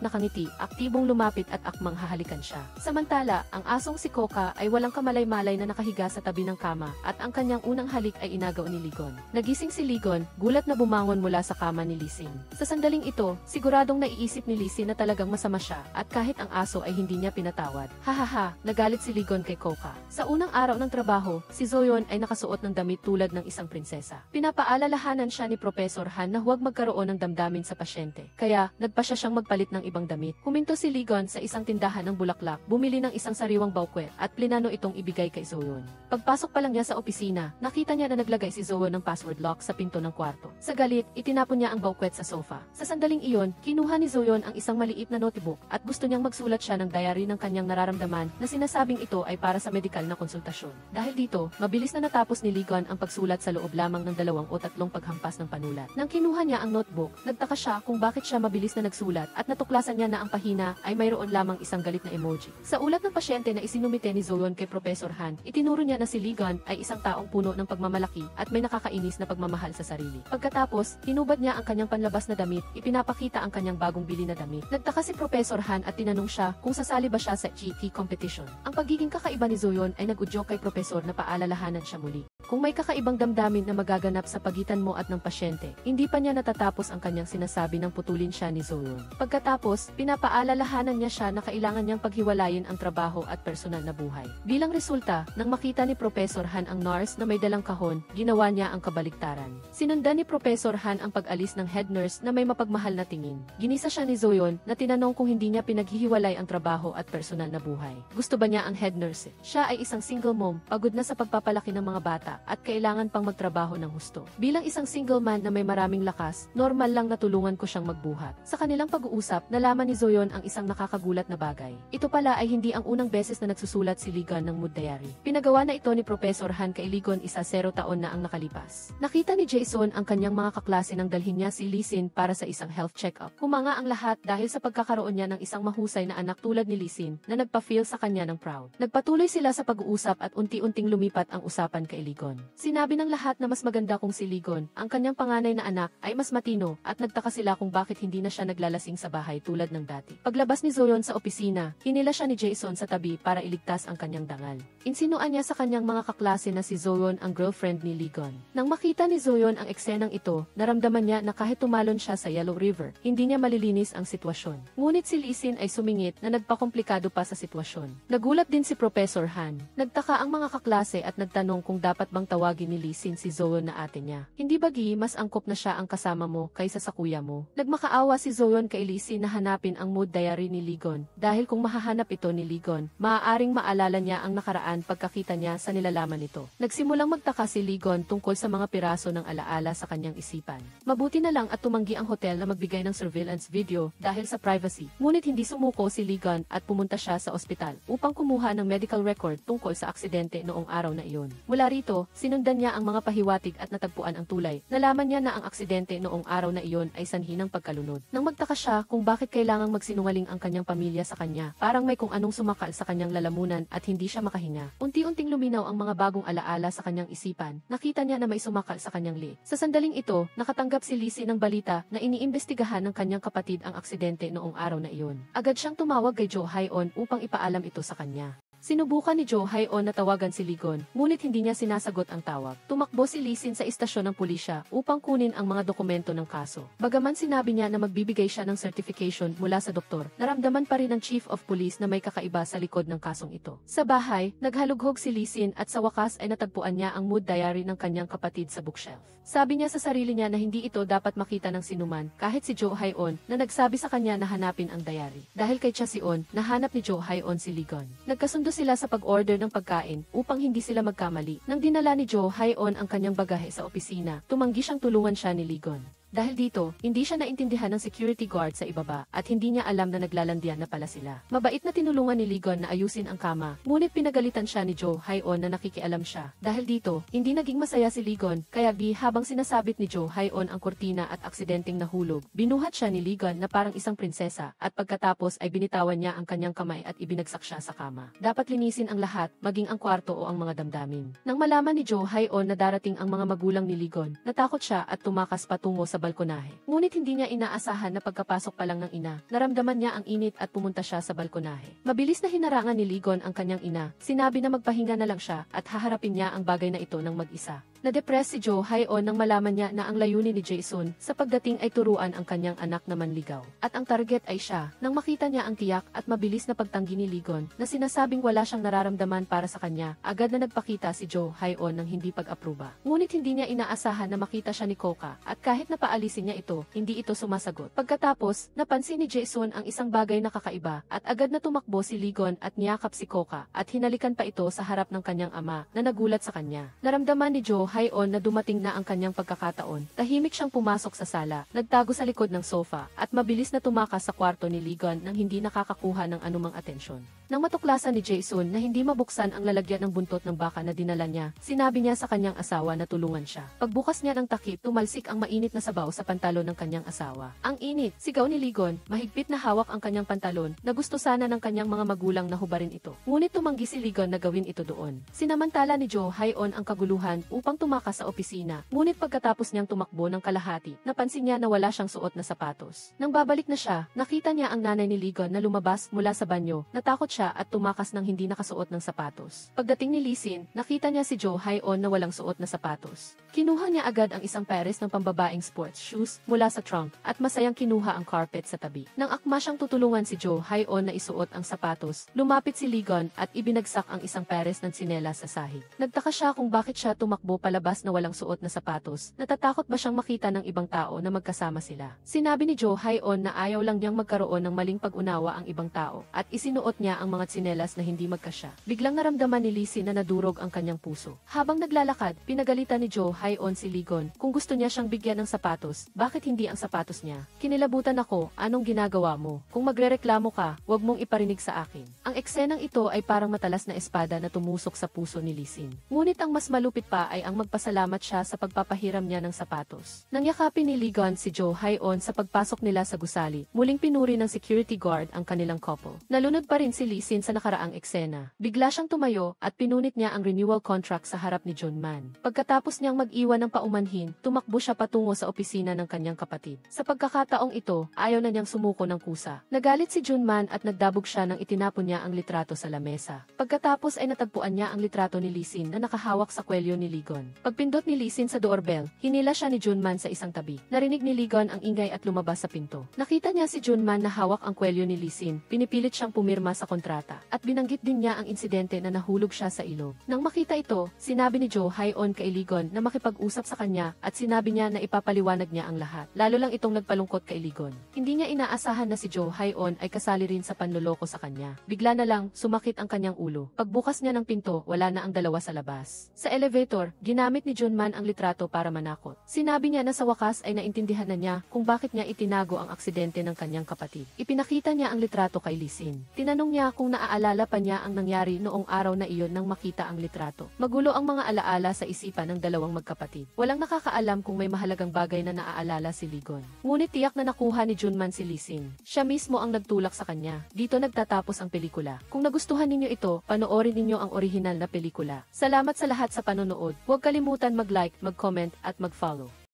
nakangiti, aktibong lumapit at akmang hahalikan siya. Samantala, ang asong si Coca ay walang kamalay-malay na nakahiga sa tabi ng kama at ang kanyang unang halik ay inagaw ni Ligon. Nagising si Ligon, gulat na bumangon mula sa kama ni Lee Sin. Sa sandaling ito, siguradong naiisip ni Lee Sin na talagang masama siya at kahit ang aso ay hindi niya pinatawad. Hahaha, nagalit si Ligon kay Coca. Sa unang araw ng trabaho, si Zoyon ay nakasuot ng damit tulad ng isang prinsesa. Pinapaalalahanan siya ni Professor Han na huwag magkaroon ng damdamin sa pasyente. Kaya, nagpasya siyang magpalit ng ibang damit. Huminto si Ligon sa isang tindahan ng bulaklak, bumili ng isang sariwang baukwet at plinano itong ibigay kay Zoyon. Pagpasok pa lang niya sa opisina, nakita niya na naglagay si Zoyon ng password lock sa pinto ng kwarto. Sa galit, itinapon niya ang baukwet sa sofa. Sa sandaling iyon, kinuha ni Zoyon ang isang maliit na notebook at gusto niyang magsulat siya ng diary ng kanyang nararamdaman na sinasabing ito ay para sa medikal na konsultasyon. Dahil dito, mabilis na natapos ni Ligon ang pagsulat sa loob lamang ng 2 o 3 paghampas ng panulat. Nang kinuha niya ang notebook, nagtaka siya kung bakit siya mabilis na nagsulat at natuklasan niya na ang pahina ay mayroon lamang isang galit na emoji. Sa ulat ng pasyente na isinumite ni Zoyon kay Professor Han, itinuro niya na si Ligon ay isang taong puno ng pagmamalaki at may nakakainis na pagmamahal sa sarili. Pagkatapos, hinubad niya ang kanyang panlabas na damit, ipinapakita ang kanyang bagong bili na damit. Nagtaka si Professor Han at tinanong siya kung sasali ba siya sa GT competition. Ang pagiging kakaiba ni Zoyon ay nag-udyok kay Professor na paalalahanan siya muli. Kung may kakaibang damdamin na magaganap sa pagitan mo at ng pasyente, hindi pa niya natatapos ang kanyang sinasabi nang putulin siya ni Zoyon. Pagkatapos, pinapaalalahanan niya siya na kailangan niyang paghiwalayin ang trabaho at personal na buhay. Bilang resulta, nang makita ni Professor Han ang nurse na may dalang kahon, ginawa niya ang kabaliktaran. Sinundan ni Professor Han ang pag-alis ng head nurse na may mapagmahal na tingin. Ginisa siya ni Zoyon na tinanong kung hindi niya pinaghihiwalay ang trabaho at personal na buhay. Gusto ba niya ang head nurse? Siya ay isang single mom, pagod na sa pagpapalaki ng mga bata at kailangan pang magtrabaho ng husto. Bilang isang single man na may maraming lakas, normal lang na tulungan ko siyang magbuhat. Sa kanilang pag-uusap, nalaman ni Zoyon ang isang nakakagulat na bagay. Ito pala ay hindi ang unang beses na nagsusulat si Ligon ng mood diary. Pinagawa na ito ni Professor Han kay Ligon 0 taon na ang nakalipas. Nakita ni Jason ang kanyang mga kaklase nang dalhin niya si Lee Sin para sa isang health check-up. Humanga ang lahat dahil sa pagkakaroon niya ng isang mahusay na anak tulad ni Lee Sin na nagpa-feel sa kanya ng proud. Nagpatuloy sila sa pag-uusap at unti-unting lumipat ang usapan kay Ligon. Sinabi ng lahat na mas maganda kung si Ligon, ang kanyang panganay na anak, ay mas matino at nagtaka sila kung bakit hindi na siya naglalasing sa bahay tulad ng dati. Paglabas ni Zoyon sa opisina, hinila siya ni Jason sa tabi para iligtas ang kanyang dangal. Insinuan niya sa kanyang mga kaklase na si Zoyon ang girlfriend ni Ligon. Nang makita ni Zoyon ang eksenang ito, naramdaman niya na kahit tumalon siya sa Yellow River, hindi niya malilinis ang sitwasyon. Ngunit si Lee Sin ay sumingit na nagpakomplikado pa sa sitwasyon. Nagulat din si Professor Han. Nagtaka ang mga kaklase at nagtanong kung dapat bang tawagin ni Lee Sin si Zoyon na ate niya. Hindi bagi mas angkop na siya ang kasama mo kaysa sa kuya mo? Nagmakaawa si Zoyon kay Lee Sin na hanapin ang mood diary ni Ligon dahil kung mahahanap ito ni Ligon, maaaring maalala niya ang nakaraan pagkakita niya sa nilalaman nito. Nagsimulang magtaka si Ligon tungkol sa mga piraso ng alaala sa kanyang isipan. Mabuti na lang at tumanggi ang hotel na magbigay ng surveillance video dahil sa privacy. Ngunit hindi sumuko si Ligon at pumunta siya sa ospital upang kumuha ng medical record tungkol sa aksidente noong araw na iyon. Mula rito, sinundan niya ang mga pahiwatig at natagpuan ang tulay. Nalaman niya na ang aksidente noong araw na iyon ay sanhi ng pagkalunod. Nang magtaka siya kung bakit kailangang magsinungaling ang kanyang pamilya sa kanya, parang may kung anong sumakal sa kanyang lalamunan at hindi siya makahinga. Unti-unting luminaw ang mga bagong alaala sa kanyang isipan. Nakita niya na may sumakal sa kanyang leg. Sa sandaling ito, nakatanggap si Lizzie ng balita na iniimbestigahan ng kanyang kapatid ang aksidente noong araw na iyon. Agad siyang tumawag kay Jo Hae-on upang ipaalam ito sa kanya. Sinubukan ni Jo Hae-on na tawagan si Lee-gon, ngunit hindi niya sinasagot ang tawag. Tumakbo si Lee-sin sa istasyon ng pulisya upang kunin ang mga dokumento ng kaso. Bagaman sinabi niya na magbibigay siya ng certification mula sa doktor, naramdaman pa rin ng Chief of Police na may kakaiba sa likod ng kasong ito. Sa bahay, naghalughog si Lee-sin at sa wakas ay natagpuan niya ang mood diary ng kanyang kapatid sa bookshelf. Sabi niya sa sarili niya na hindi ito dapat makita ng sinuman, kahit si Jo Hae-on na nagsabi sa kanya na hanapin ang diary. Dahil kay Cha Si-on, nahanap ni Jo Hae-on si Lee-gon. Nagkasundo sila sa pag-order ng pagkain upang hindi sila magkamali. Nang dinala ni Jo Hae-on ang kanyang bagahe sa opisina, tumanggi siyang tulungan siya ni Lee-gon. Dahil dito, hindi siya naintindihan ng security guard sa ibaba at hindi niya alam na naglalandian na pala sila. Mabait na tinulungan ni Lee-gon na ayusin ang kama, ngunit pinagalitan siya ni Jo Hae-on na nakikialam siya. Dahil dito, hindi naging masaya si Lee-gon, kaya habang sinasabit ni Jo Hae-on ang kurtina at aksidenteng nahulog, binuhat siya ni Lee-gon na parang isang prinsesa at pagkatapos ay binitawan niya ang kanyang kamay at ibinagsak siya sa kama. Dapat linisin ang lahat, maging ang kwarto o ang mga damdamin. Nang malaman ni Jo Hae-on na darating ang mga magulang ni Lee-gon, natakot siya at tumakas patungo sa balkonahe. Ngunit hindi niya inaasahan na pagkapasok pa lang ng ina, naramdaman niya ang init at pumunta siya sa balkonahe. Mabilis na hinarangan ni Lee-gon ang kanyang ina, sinabi na magpahinga na lang siya at haharapin niya ang bagay na ito ng mag-isa. Na-depress si Jo Hae-on nang malaman niya na ang layunin ni Jae-sun sa pagdating ay turuan ang kanyang anak na manligaw. At ang target ay siya, nang makita niya ang tiyak at mabilis na pagtanggi ni Lee-gon na sinasabing wala siyang nararamdaman para sa kanya, agad na nagpakita si Jo Hae-on ng hindi pag-aproba. Ngunit hindi niya inaasahan na makita siya ni Koka at kahit napaalisin niya ito, hindi ito sumasagot. Pagkatapos, napansin ni Jae-sun ang isang bagay na kakaiba at agad na tumakbo si Lee-gon at niyakap si Koka at hinalikan pa ito sa harap ng kanyang ama na nagulat sa kanya. Naramdaman ni Jo Hae-on na dumating na ang kanyang pagkakataon. Tahimik siyang pumasok sa sala, nagtago sa likod ng sofa, at mabilis na tumakas sa kwarto ni Lee-gon nang hindi nakakakuha ng anumang atensyon. Nang matuklasan ni Jae-sun na hindi mabuksan ang lalagyan ng buntot ng baka na dinala niya, sinabi niya sa kanyang asawa na tulungan siya. Pagbukas niya ng takip, tumalsik ang mainit na sabaw sa pantalon ng kanyang asawa. Ang init, sigaw ni Lee-gon, mahigpit na hawak ang kanyang pantalon, na gusto sana ng kanyang mga magulang na hubarin ito. Ngunit tumanggi si Lee-gon na gawin ito doon. Sinamantala ni Jo Hae-on ang kaguluhan upang tumakas sa opisina, ngunit pagkatapos niyang tumakbo ng kalahati, napansin niya na wala siyang suot na sapatos. Nang babalik na siya, nakita niya ang nanay ni Lee-gon na lumabas mula sa banyo, natakot siya at tumakas ng hindi nakasuot ng sapatos. Pagdating ni Lee-sin, nakita niya si Jo Hae-on na walang suot na sapatos. Kinuha niya agad ang isang pares ng pambabaeng sports shoes mula sa trunk at masayang kinuha ang carpet sa tabi. Nang akma siyang tutulungan si Jo Hae-on na isuot ang sapatos, lumapit si Lee-gon at ibinagsak ang isang pares ng tsinelas sa sahig. Nagtaka siya kung bakit siya tumakbo palabas na walang suot na sapatos. Natatakot ba siyang makita ng ibang tao na magkasama sila? Sinabi ni Jo Hae-on na ayaw lang niyang magkaroon ng maling pag-unawa ang ibang tao at isinuot niya ang mga tsinelas na hindi magkasya. Biglang naramdaman ni Lee-sin na nadurog ang kanyang puso. Habang naglalakad, pinagalitan ni Jo Hae-on si Lee-gon kung gusto niya siyang bigyan ng sapatos, bakit hindi ang sapatos niya? Kinilabutan ako, anong ginagawa mo? Kung magrereklamo ka, wag mong iparinig sa akin. Ang eksenang ito ay parang matalas na espada na tumusok sa puso ni Lee-sin. Ngunit ang mas malupit pa ay ang magpasalamat siya sa pagpapahiram niya ng sapatos. Nang yakapin ni Lee-gon si Jo Hae-on sa pagpasok nila sa gusali, muling pinuri ng security guard ang kanilang couple. Nalunod pa rin si Lee-sin sa nakaraang eksena. Bigla siyang tumayo at pinunit niya ang renewal contract sa harap ni Junman. Pagkatapos niyang mag-iwan ng paumanhin, tumakbo siya patungo sa opisina ng kanyang kapatid. Sa pagkakataong ito, ayaw na niyang sumuko ng kusa. Nagalit si Junman at nagdabog siya nang itinapon niya ang litrato sa lamesa. Pagkatapos ay natagpuan niya ang litrato ni Lee-sin na nakahawak sa kwelyo ni Lee-gon. Pagpindot ni Lee-sin sa doorbell, hinila siya ni Junman sa isang tabi. Narinig ni Lee-gon ang ingay at lumabas sa pinto. Nakita niya si Junman na hawak ang kwelyo ni Lee-sin, pinipilit siyang pumirma sa kontrata, at binanggit din niya ang insidente na nahulog siya sa ilog. Nang makita ito, sinabi ni Jo Hae-on kay Lee-gon na makipag-usap sa kanya at sinabi niya na ipapaliwanag niya ang lahat. Lalo lang itong nagpalungkot kay Lee-gon. Hindi niya inaasahan na si Jo Hae-on ay kasali rin sa panloloko sa kanya. Bigla na lang, sumakit ang kanyang ulo. Pagbukas niya ng pinto, wala na ang dalawa sa labas. Sa elevator, ginamit ni Junman ang litrato para manakot. Sinabi niya na sa wakas ay naintindihan na niya kung bakit niya itinago ang aksidente ng kanyang kapatid. Ipinakita niya ang litrato kay Lee-sin. Tinanong niya kung naaalala pa niya ang nangyari noong araw na iyon nang makita ang litrato. Magulo ang mga alaala sa isipan ng dalawang magkapatid. Walang nakakaalam kung may mahalagang bagay na naaalala si Lee-gon. Ngunit tiyak na nakuha ni Junman si Lee-sin. Siya mismo ang nagtulak sa kanya. Dito nagtatapos ang pelikula. Kung nagustuhan ninyo ito, panoorin ninyo ang orihinal na pelikula. Salamat sa lahat sa panonood. Huwag kalimutan mag-like, mag-comment at mag-follow.